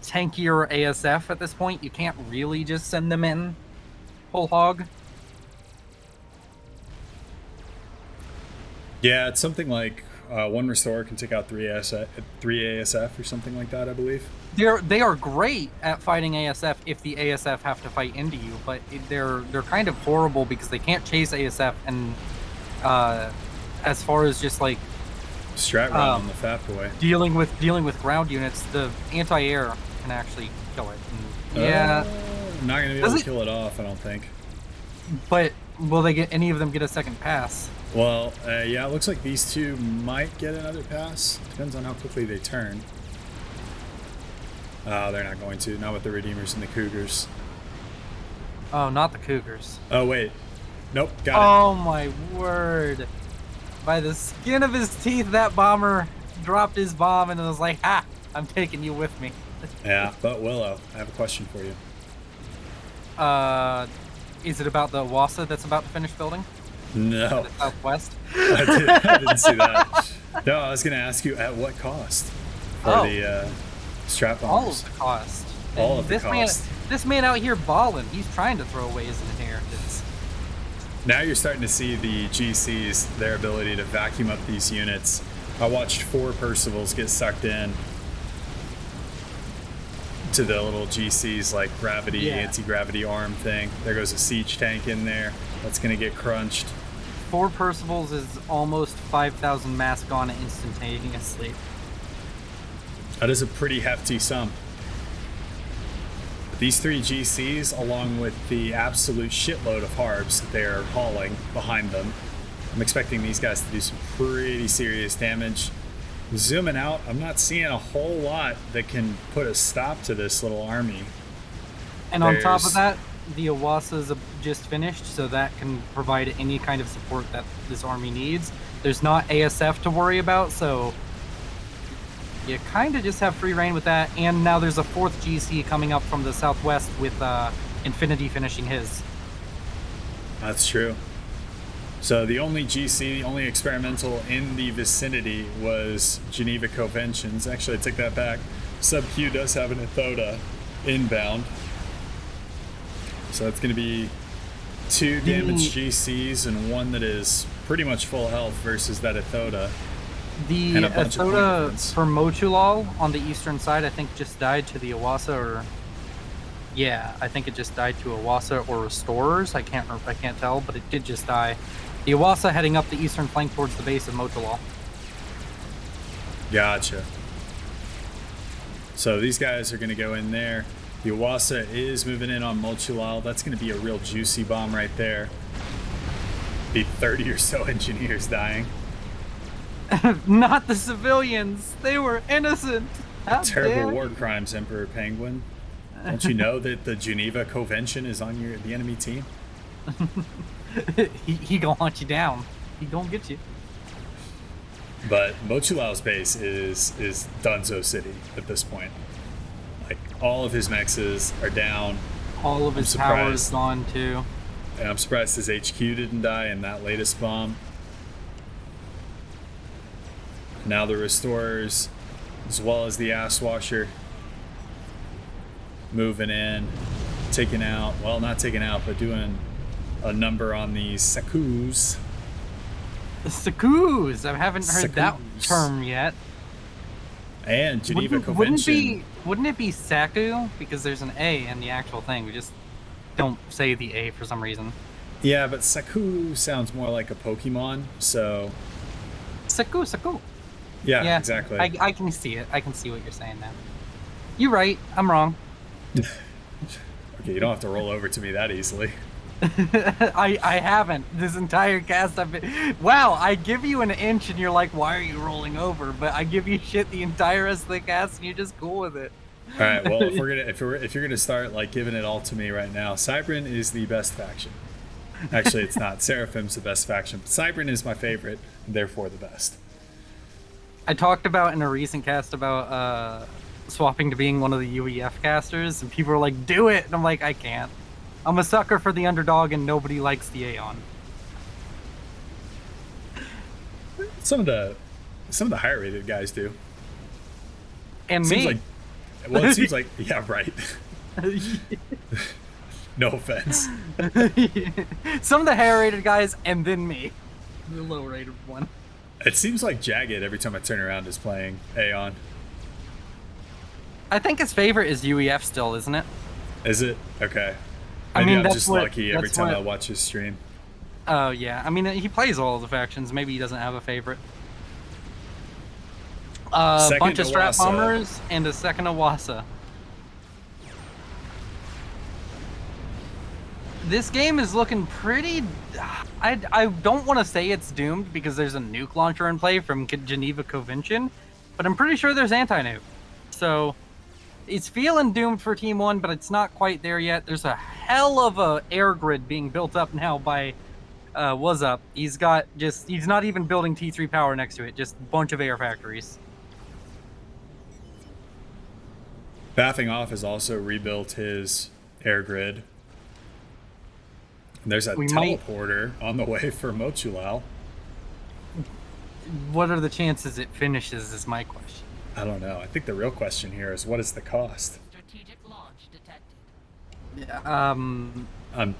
tankier ASF at this point. You can't really just send them in whole hog. Yeah, it's something like one restorer can take out 3 ASF or something like that, I believe. They are great at fighting ASF if the ASF have to fight into you, but they're kind of horrible because they can't chase ASF. And as far as just like strat run on the Fat Boy, dealing with ground units, the anti-air can actually kill it. And yeah, not gonna be able to kill it off, I don't think. But will they get any of them get a second pass? Well, yeah, it looks like these two might get another pass. Depends on how quickly they turn. They're not going to. Not with the Redeemers and the Cougars. Oh, not the Cougars. Oh, wait. Nope, got it. Oh, my word. By the skin of his teeth, that bomber dropped his bomb and was like, ha, I'm taking you with me. Yeah, but Willow, I have a question for you. Is it about the Wassa that's about to finish building? No. The Southwest? I didn't see that. No, I was going to ask you at what cost for the strap bombers. All of the cost. All of the cost. This man out here balling. He's trying to throw away his inheritance. Now you're starting to see the GCs, their ability to vacuum up these units. I watched 4 Percivals get sucked in to the little GCs like gravity, anti-gravity arm thing. There goes a siege tank in there. That's going to get crunched. 4 Percivals is almost 5,000 mass gone instantaneously. That is a pretty hefty sum. These 3 GCs, along with the absolute shitload of harbs that they're hauling behind them, I'm expecting these guys to do some pretty serious damage. Zooming out, I'm not seeing a whole lot that can put a stop to this little army. And on top of that, the Awasas just finished, so that can provide any kind of support that this army needs. There's not ASF to worry about, so you kind of just have free reign with that. And now there's a 4th GC coming up from the southwest with Infinity finishing his. That's true. So the only GC, the only experimental in the vicinity was Geneva Conventions. Actually, I take that back. Sub-Q does have an Ethoda inbound. So that's going to be 2 damaged GCs and 1 that is pretty much full health versus that Ethoda. The Ethoda for Mochulal on the eastern side, I think, just died to the Awasa, or Yeah, I think it just died to Awasa or Restorers. I can't tell, but it did just die. The Awasa heading up the eastern flank towards the base of Motolal. Gotcha. So these guys are going to go in there. The Awasa is moving in on Motolal. That's going to be a real juicy bomb right there. Be 30 or so engineers dying. Not the civilians. They were innocent. How Terrible war crimes, Emperor Penguin. Don't you know that the Geneva Convention is on the enemy team? he gonna hunt you down. He gonna get you. But Mochulal's base is Dunzo City at this point. Like, all of his mexes are down. All of his power is gone too. And I'm surprised his HQ didn't die in that latest bomb. Now the Restorers, as well as the Ass Washer, moving in, taking out, well, not taking out, but doing a number on these Sakus. The Sakus! I haven't heard that term yet. And Geneva Convention. Wouldn't it be Saku? Because there's an A in the actual thing. We just don't say the A for some reason. Yeah, but Saku sounds more like a Pokemon, so... Saku. Yeah, exactly. I can see it. I can see what you're saying now. You're right. I'm wrong. Okay, you don't have to roll over to me that easily. I haven't. This entire cast I've been... Wow, I give you an inch and you're like, why are you rolling over? But I give you shit the entire rest of the cast and you're just cool with it. All right, well, if you're gonna start like giving it all to me right now, Cybran is the best faction. Actually, it's not. Seraphim's the best faction, but Cybran is my favorite, and therefore the best. I talked about in a recent cast about swapping to being one of the UEF casters, and people were like, do it! And I'm like, I can't. I'm a sucker for the underdog, and nobody likes the Aeon. Some of the higher rated guys do. And seems me. Like, well, it seems like, yeah, right. No offense. Some of the higher rated guys, and then me. The low rated one. It seems like Jagged every time I turn around is playing Aeon. I think his favorite is UEF still, isn't it? Is it? Okay. Maybe I'm just lucky every time I watch his stream. Oh, yeah. I mean, he plays all of the factions. Maybe he doesn't have a favorite. A bunch of strap bombers and a second Awasa. This game is looking pretty... I don't want to say it's doomed because there's a nuke launcher in play from Geneva Convention, but I'm pretty sure there's anti-nuke. So it's feeling doomed for Team 1, but it's not quite there yet. There's a hell of a air grid being built up now by WillowsDuality. He's not even building T3 power next to it, just a bunch of air factories. Baffing Off has also rebuilt his air grid. And there's a teleporter on the way for Mochulal. What are the chances it finishes is my question. I don't know. I think the real question here is, what is the cost? Strategic launch detected.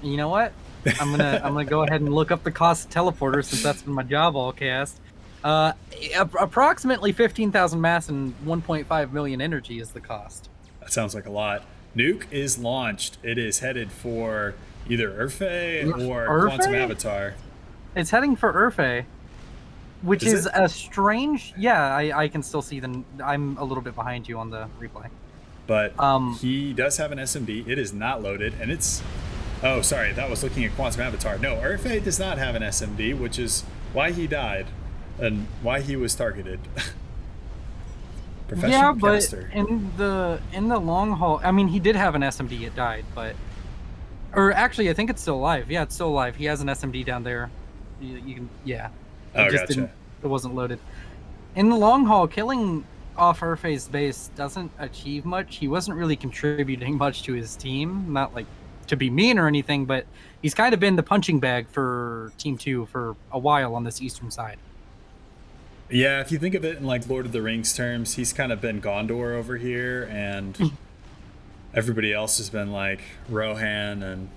You know what? I'm gonna go ahead and look up the cost of teleporter since that's been my job all cast. Approximately 15,000 mass and 1.5 million energy is the cost. That sounds like a lot. Nuke is launched. It is headed for either Urfe or Quantum Avatar. It's heading for Urfe, which is a strange... Yeah, I can still see the... I'm a little bit behind you on the replay. But he does have an SMD. It is not loaded, and it's... Oh, sorry, that was looking at Quantum Avatar. No, Urfe does not have an SMD, which is why he died and why he was targeted. Yeah, but in the long haul... I mean, he did have an SMD. It died, but... Or actually, I think it's still alive. Yeah, it's still alive. He has an SMD down there. You can... Yeah. Oh, gotcha. It wasn't loaded. In the long haul, killing off Urfe's base doesn't achieve much. He wasn't really contributing much to his team. Not like to be mean or anything, but he's kind of been the punching bag for Team 2 for a while on this eastern side. Yeah, if you think of it in like Lord of the Rings terms, he's kind of been Gondor over here, and everybody else has been like Rohan and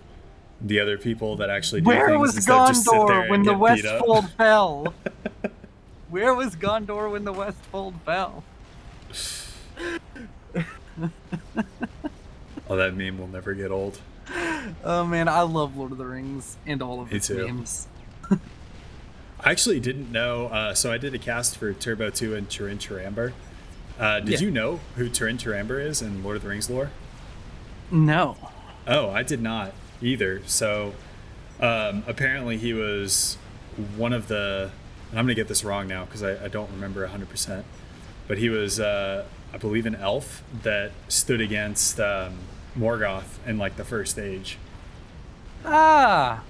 the other people that actually do Where things was instead of just sit there Gondor when and the get beat up. Westfold fell? Where was Gondor when the Westfold fell? Oh, that meme will never get old. Oh man, I love Lord of the Rings and all of Me its too. memes. I actually didn't know. So I did a cast for Turbo 2 and Turin Turambar. Did Yeah. you know who Turin Turambar is in Lord of the Rings lore? No. Oh, I did not either. So apparently he was one of the, and I'm going to get this wrong now because I don't remember 100%, but he was, I believe, an elf that stood against Morgoth in like the first age. Ah.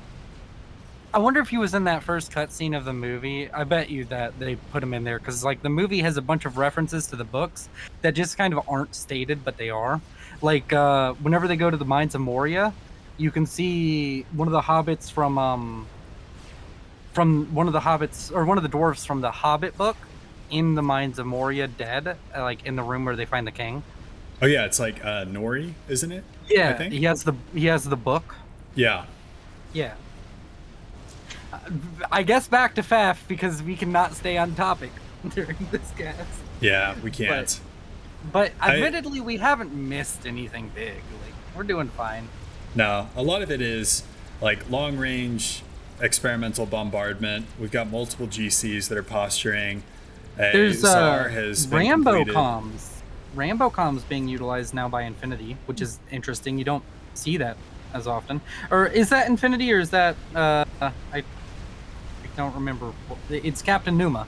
I wonder if he was in that first cutscene of the movie. I bet you that they put him in there because, like, the movie has a bunch of references to the books that just kind of aren't stated, but they are. Like, whenever they go to the Mines of Moria, you can see one of the hobbits from one of the hobbits or one of the dwarves from the Hobbit book in the Mines of Moria, dead, like in the room where they find the king. Oh yeah, it's like Nori, isn't it? Yeah, I think? he has the book. Yeah. Yeah. I guess back to FAF because we cannot stay on topic during this cast. Yeah, we can't. But admittedly, we haven't missed anything big. Like, we're doing fine. No, a lot of it is like long range experimental bombardment. We've got multiple GCs that are posturing. There's Czar has been Rambo completed. comms. Rambo comms being utilized now by Infinity, which is interesting. You don't see that as often. Or is that Infinity or is that I don't remember. It's Captain Numa.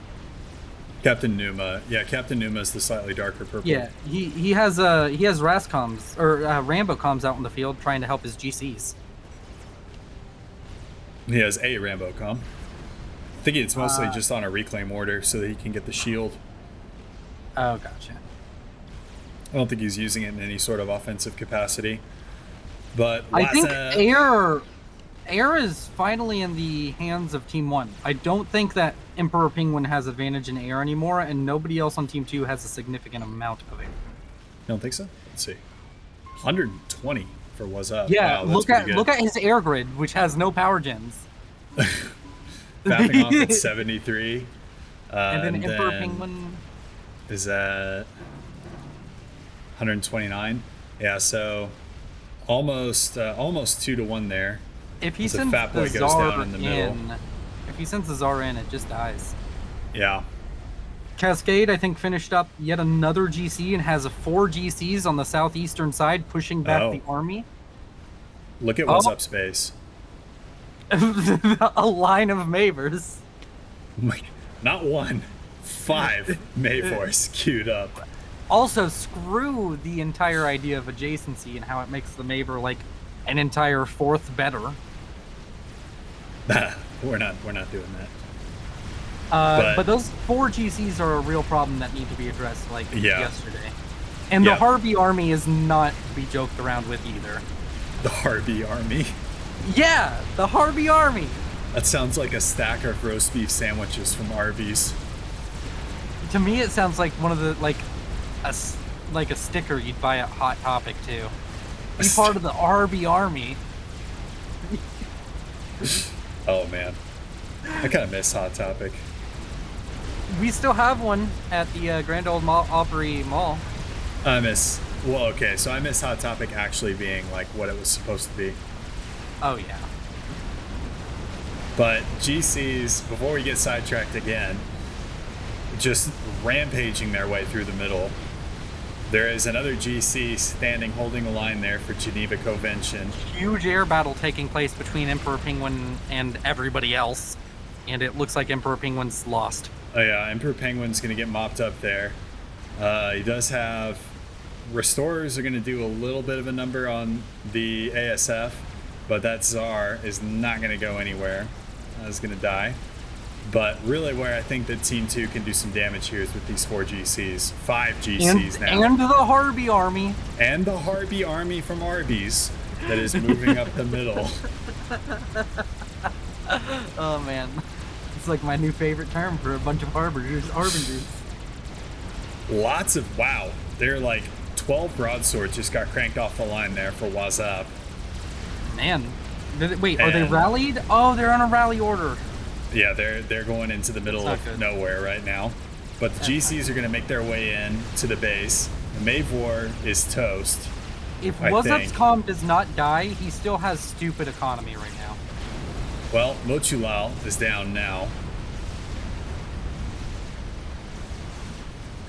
Captain Numa. Yeah, Captain Numa is the slightly darker purple. Yeah, he has RAS comms or Rambo comms out in the field trying to help his GCs. He has a Rambo com. I think it's mostly just on a reclaim order so that he can get the shield. Oh, gotcha. I don't think he's using it in any sort of offensive capacity. But I think Laza- air is finally in the hands of Team 1. I don't think that Emperor Penguin has advantage in air anymore, and nobody else on Team 2 has a significant amount of air. You don't think so? Let's see. 120 for what's up. Yeah, Wow, that's look at his air grid, which has no power gens. Fapping off at 73. And then Emperor Penguin is at 129. Yeah, so almost 2-1 there. If he As a sends Fat the Boy goes Tsar down in the middle. if he sends the Tsar in, it just dies. Yeah. Cascade, I think, finished up yet another GC and has 4 GCs on the southeastern side pushing back the army. Look at what's up space. A line of Mavers. Not 1, 5 Mayforce queued up. Also, screw the entire idea of adjacency and how it makes the Maver like an entire 4th better. We're not doing that. But those 4 GCs are a real problem that need to be addressed like yesterday. And the Harvey army is not to be joked around with either. The Harvey army. Yeah, the Harvey army. That sounds like a stack of roast beef sandwiches from Arby's. To me, it sounds like one of the like a sticker you'd buy at Hot Topic too. Be part of the Harvey army. Oh man, I kind of miss Hot Topic. We still have one at the Grand Ole Opry Mall. I miss Hot Topic actually being like what it was supposed to be. Oh yeah. But GCs, before we get sidetracked again, just rampaging their way through the middle. There is another GC standing, holding the line there for Geneva Convention. Huge air battle taking place between Emperor Penguin and everybody else, and it looks like Emperor Penguin's lost. Oh yeah, Emperor Penguin's going to get mopped up there. He does have... Restorers are going to do a little bit of a number on the ASF, but that Tsar is not going to go anywhere. He's going to die. But really where I think that Team 2 can do some damage here is with these 4 GCs. 5 GCs now. And the Harvey army. And the Harvey army from Arby's that is moving up the middle. Oh man. It's like my new favorite term for a bunch of harbingers. Lots of... Wow. They're like 12 broadswords just got cranked off the line there for Wazap. Man. Wait, are they rallied? Oh, they're on a rally order. Yeah, they're going into the middle of nowhere right now. But the GCs are going to make their way in to the base. The Mavor is toast. If I What's Up's think. calm does not die, he still has stupid economy right now. Well, Mochulal is down now.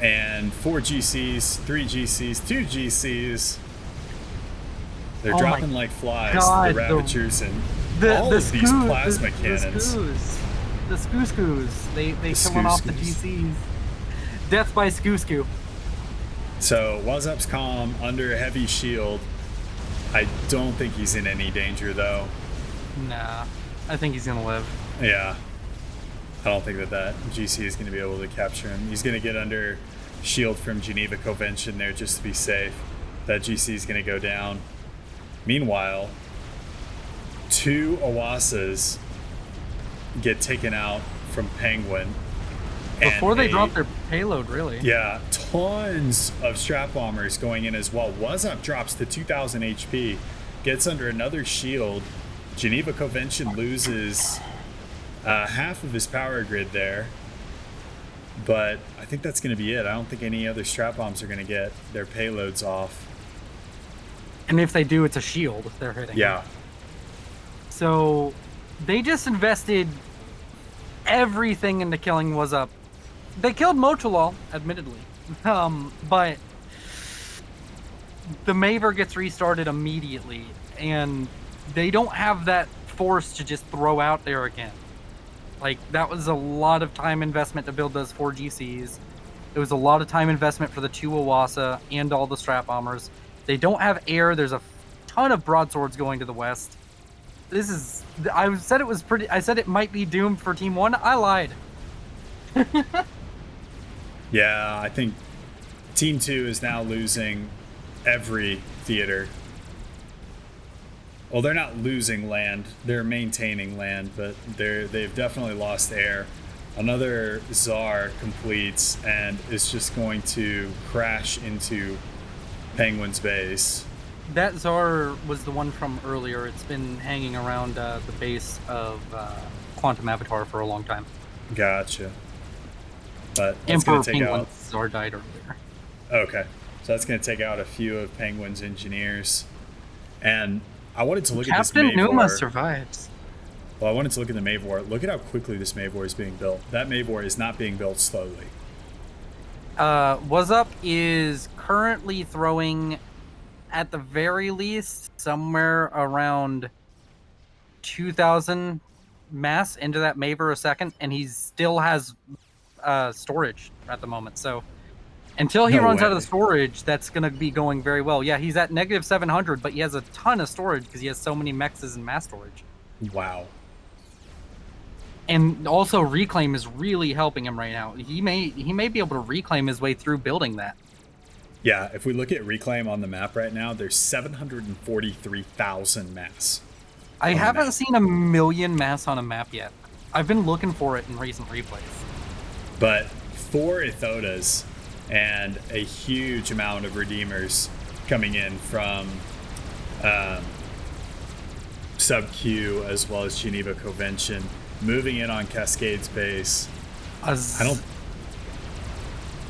And 4 GCs, 3 GCs, 2 GCs. They're Oh dropping my like flies, God, the Ravagers, and The all of these plasma cannons. The Skoos. They killing off the GCs. Death by Skoo. So Wazup's calm under a heavy shield. I don't think he's in any danger though. Nah, I think he's gonna live. Yeah. I don't think that GC is going to be able to capture him. He's going to get under shield from Geneva Convention there just to be safe. That GC is going to go down. Meanwhile, 2 Awasas get taken out from Penguin. Before they drop their payload, really. Yeah, tons of strap bombers going in as well. Wazup drops to 2,000 HP, gets under another shield. Geneva Convention loses half of his power grid there. But I think that's going to be it. I don't think any other strap bombs are going to get their payloads off. And if they do, it's a shield they're hitting. Yeah. So they just invested everything into killing What's Up. They killed Mochulal, admittedly. But the Maver gets restarted immediately, and they don't have that force to just throw out there again. Like, that was a lot of time investment to build those 4 GCs. It was a lot of time investment for the 2 Awasa and all the strap bombers. They don't have air. There's a ton of broadswords going to the west. This is... I said it was pretty... I said it might be doomed for Team 1. I lied. Yeah, I think Team 2 is now losing every theater. Well, they're not losing land. They're maintaining land, but they've definitely lost air. Another Tsar completes and is just going to crash into Penguin's base. That Tsar was the one from earlier. It's been hanging around the base of Quantum Avatar for a long time. Gotcha. But that's Emperor going to take Penguin out... Tsar died earlier. Okay. So that's going to take out a few of Penguin's engineers. And I wanted to look at this Captain Mave Numa War. survives. Well, I wanted to look at the Mave War. Look at how quickly this Mave War is being built. That Mave War is not being built slowly. What's Up is currently throwing, at the very least, somewhere around 2,000 mass into that Maver a second, and he still has storage at the moment. So until he runs out of the storage, that's going to be going very well. Yeah, he's at negative 700, but he has a ton of storage because he has so many mexes and mass storage. Wow. And also Reclaim is really helping him right now. He may be able to reclaim his way through building that. Yeah, if we look at Reclaim on the map right now, there's 743,000 mass. I haven't seen 1 million mass on a map yet. I've been looking for it in recent replays. But 4 Ithodas and a huge amount of Redeemers coming in from Sub-Q as well as Geneva Convention, moving in on Cascade's base.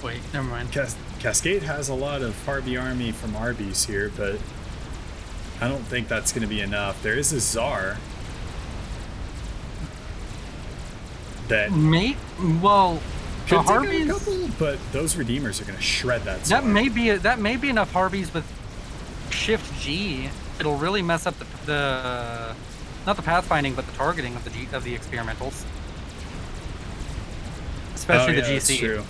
Wait, never mind. Cascade has a lot of Harvey Army from Arby's here, but I don't think that's going to be enough. There is a Tsar that Well, the could take out a Harveys, couple, but those Redeemers are going to shred that Tsar. that may be enough Harveys with Shift G. It'll really mess up the not the pathfinding, but the targeting of the experimentals, especially the GC. That's true.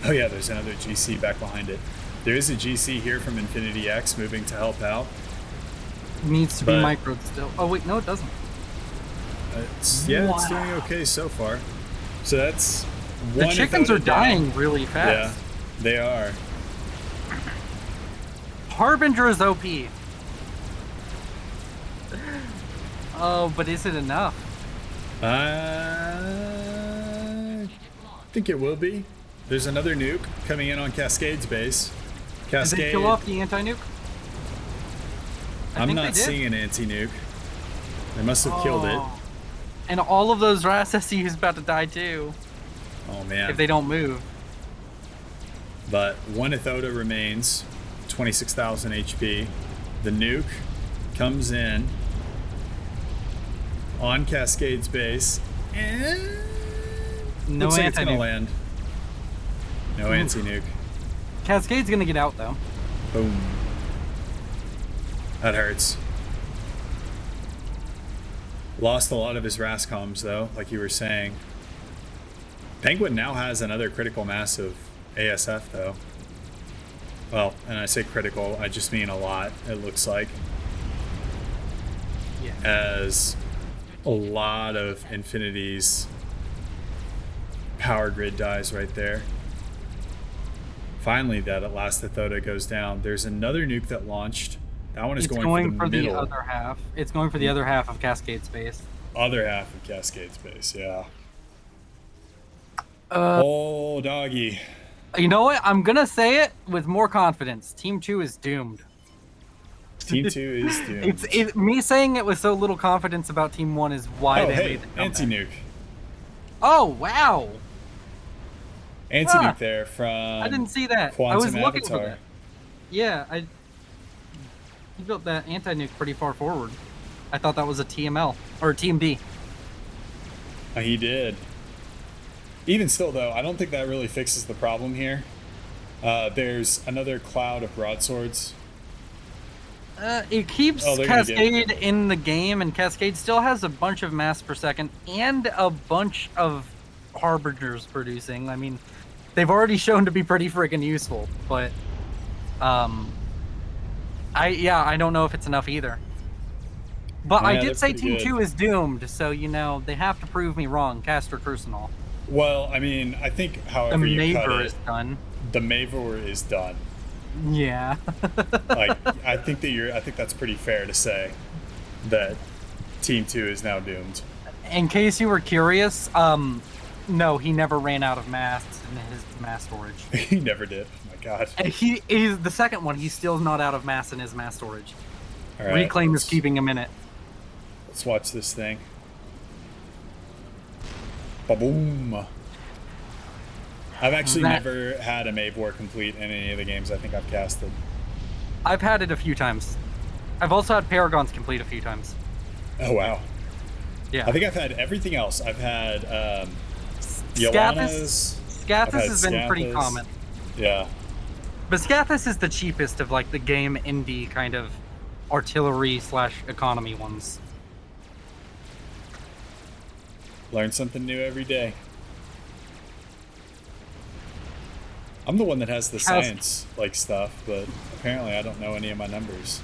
Oh yeah, there's another GC back behind it. There is a GC here from Infinity X moving to help out. Needs to be microed still. Oh wait, no, it doesn't. It's doing okay so far. So that's one. The chickens are dying really fast. Yeah, they are. Harbinger is OP. Oh, but is it enough? I think it will be. There's another nuke coming in on Cascade's base. Did they kill off the anti-nuke? I'm not seeing an anti-nuke. They must have killed it. And all of those RAS SCUs about to die too. Oh man. If they don't move. But 1 Ithoda remains. 26,000 HP. The nuke comes in on Cascade's base, and No looks like it's gonna anti-nuke. land. No anti-nuke. Cascade's gonna get out though. Boom. That hurts. Lost a lot of his Rascoms though, like you were saying. Penguin now has another critical mass of ASF though. Well, and I say critical, I just mean a lot, it looks like. Yeah. As a lot of Infinity's power grid dies right there. Finally, that at last the Thota goes down. There's another nuke that launched. That one is going for the middle. Other half. It's going for the other half of Cascade space. Other half of Cascade space, yeah. Oh, doggy. You know what? I'm gonna say it with more confidence. Team 2 is doomed. Team 2 is doomed. Me saying it with so little confidence about Team 1 is why they made the comeback. anti-nuke. Oh, wow. Anti-nuke there from I didn't see that. Quantum I was looking Avatar. for that. Yeah, he built that anti-nuke pretty far forward. I thought that was a TML, or a TMD. He did. Even still, though, I don't think that really fixes the problem here. There's another cloud of broadswords. It keeps they're gonna Cascade in the game, and Cascade still has a bunch of mass per second and a bunch of Harbingers producing. I mean, they've already shown to be pretty freaking useful, but I don't know if it's enough either. But Yeah, I they're did say pretty Team good. 2 is doomed, so they have to prove me wrong. Caster Kursanol. Well, I mean, I think The however you cut Maver it, is done. the Maver is done. Yeah. Like, I think that's pretty fair to say that Team 2 is now doomed. In case you were curious, no, he never ran out of mass in his mass storage. He never did. Oh my god. And he is the second one. He's still not out of mass in his mass storage. All right, Reclaim is keeping him in it. Let's watch this thing. Ba-boom. I've actually never had a Mave complete in any of the games I think I've casted. I've had it a few times. I've also had Paragons complete a few times. Oh wow. Yeah. I think I've had everything else. I've had Scathus. Scathus has been pretty Scathus. common. Yeah. But Scathus is the cheapest of like the game indie kind of artillery / economy ones. Learn something new every day. I'm the one that has the science like stuff, but apparently I don't know any of my numbers.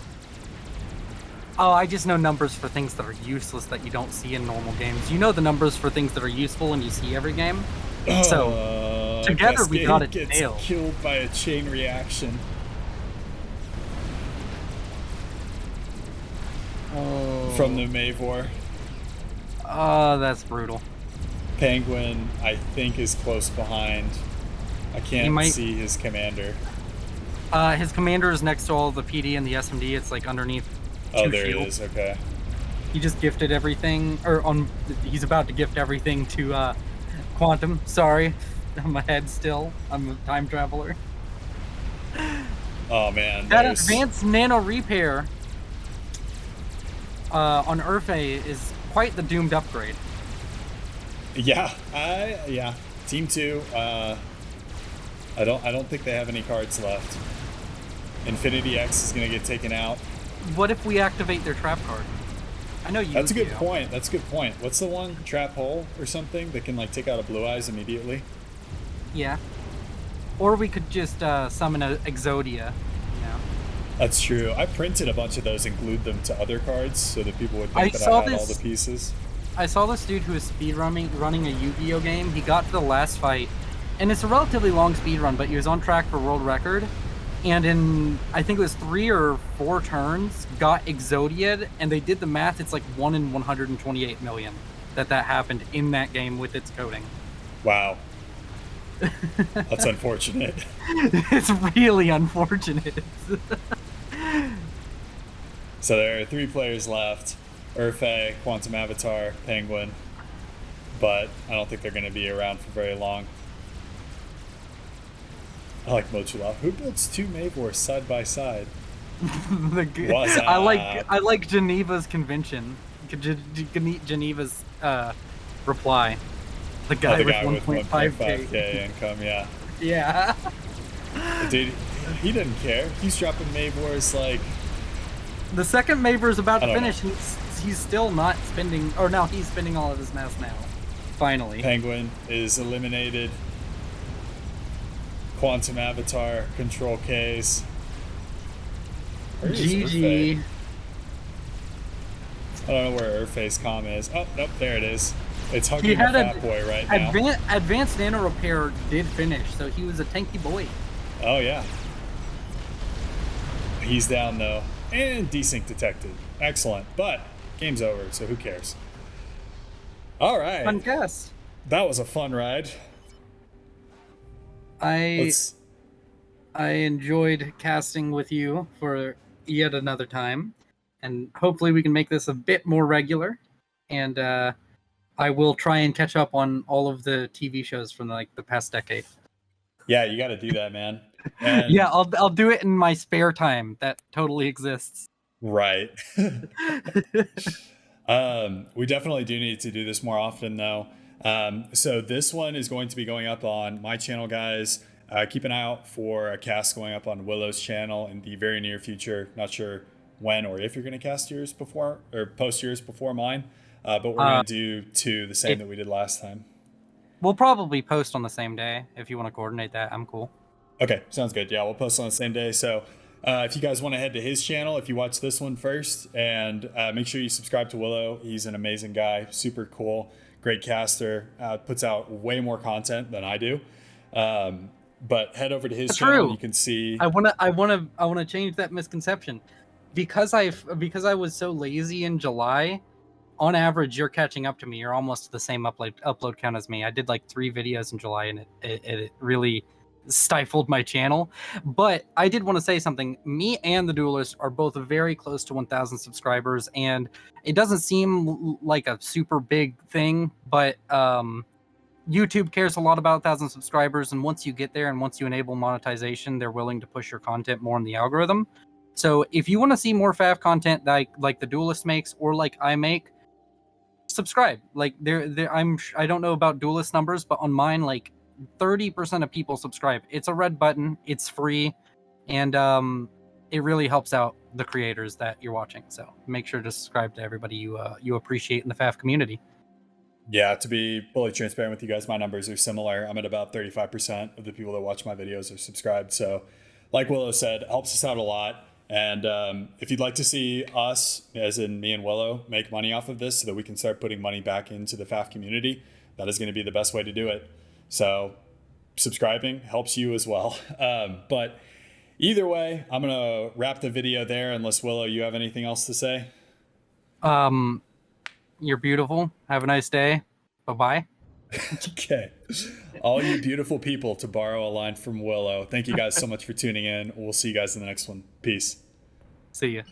Oh, I just know numbers for things that are useless that you don't see in normal games. You know the numbers for things that are useful and you see every game. So together we got it gets nailed. killed by a chain reaction. From the Mavor. Oh, that's brutal. Penguin, I think, is close behind. I can't see his commander. His commander is next to all the PD and the SMD. It's like underneath. Oh, there it is. Okay. He just gifted everything, he's about to gift everything to Quantum. Sorry, I'm ahead still. I'm a time traveler. Oh man, That advanced nano repair on Urfe is quite the doomed upgrade. Yeah, yeah. Team 2. I don't think they have any cards left. Infinity X is gonna get taken out. What if we activate their trap card? I know you. That's a good point. That's a good point. What's the one? Trap Hole or something that can like take out a Blue Eyes immediately? Yeah. Or we could just summon a Exodia. You know. That's true. I printed a bunch of those and glued them to other cards so that people would think that I had all the pieces. I saw this dude who was running a Yu-Gi-Oh game. He got to the last fight, and it's a relatively long speed run, but he was on track for world record. And in, I think it was 3 or 4 turns, got Exodia'd, and they did the math. It's like 1 in 128 million that happened in that game with its coding. Wow. That's unfortunate. It's really unfortunate. So there are 3 players left. Urfe, Quantum Avatar, Penguin. But I don't think they're going to be around for very long. I like Mochilov. Who builds 2 Mavors side by side? What's I like Geneva's convention. Geneva's reply. The guy, The guy with 1.5K 1.5K income, yeah. Yeah. Dude, he didn't care. He's dropping Mavors like... The second Mavor is about to I don't finish, he's still not spending, or no, he's spending all of his mass now. Finally. Penguin is eliminated. Quantum Avatar, Control Ks. GG. I don't know where Urface Com is. Oh, nope, there it is. It's hugging the fat boy right now. Advanced Nano Repair did finish, so he was a tanky boy. Oh, yeah. He's down, though. And desync detected. Excellent. But game's over, so who cares? All right. Fun guess. That was a fun ride. I enjoyed casting with you for yet another time, and hopefully we can make this a bit more regular. And I will try and catch up on all of the TV shows from like the past decade. Yeah, you got to do that, man. And yeah, I'll do it in my spare time. That totally exists. Right. We definitely do need to do this more often, though. So this one is going to be going up on my channel, guys. Keep an eye out for a cast going up on Willow's channel in the very near future. Not sure when or if you're going to cast yours before or post yours before mine, but we're going to do 2 the same that we did last time. We'll probably post on the same day if you want to coordinate that. I'm cool. Okay, sounds good. Yeah, we'll post on the same day. So if you guys want to head to his channel, if you watch this one first, and make sure you subscribe to Willow. He's an amazing guy, super cool, great caster, puts out way more content than I do. But head over to his channel and you can see. I wanna change that misconception. Because I was so lazy in July, on average you're catching up to me. You're almost the same upload count as me. I did like 3 videos in July, and it really stifled my channel. But I did want to say something. Me and the Duelist are both very close to 1,000 subscribers, and it doesn't seem like a super big thing, but YouTube cares a lot about 1,000 subscribers, and once you get there and once you enable monetization, they're willing to push your content more in the algorithm. So if you want to see more FAF content like the Duelist makes or like I make, subscribe. Like I don't know about Duelist numbers, but on mine, like 30% of people subscribe. It's a red button, it's free, and it really helps out the creators that you're watching. So make sure to subscribe to everybody you appreciate in the FAF community. Yeah, to be fully transparent with you guys, my numbers are similar. I'm at about 35% of the people that watch my videos are subscribed. So like Willow said, it helps us out a lot. And if you'd like to see us, as in me and Willow, make money off of this so that we can start putting money back into the FAF community, that is going to be the best way to do it. So subscribing helps you as well. But either way, I'm going to wrap the video there unless, Willow, you have anything else to say? You're beautiful. Have a nice day. Bye-bye. Okay. All you beautiful people, to borrow a line from Willow. Thank you guys so much for tuning in. We'll see you guys in the next one. Peace. See ya.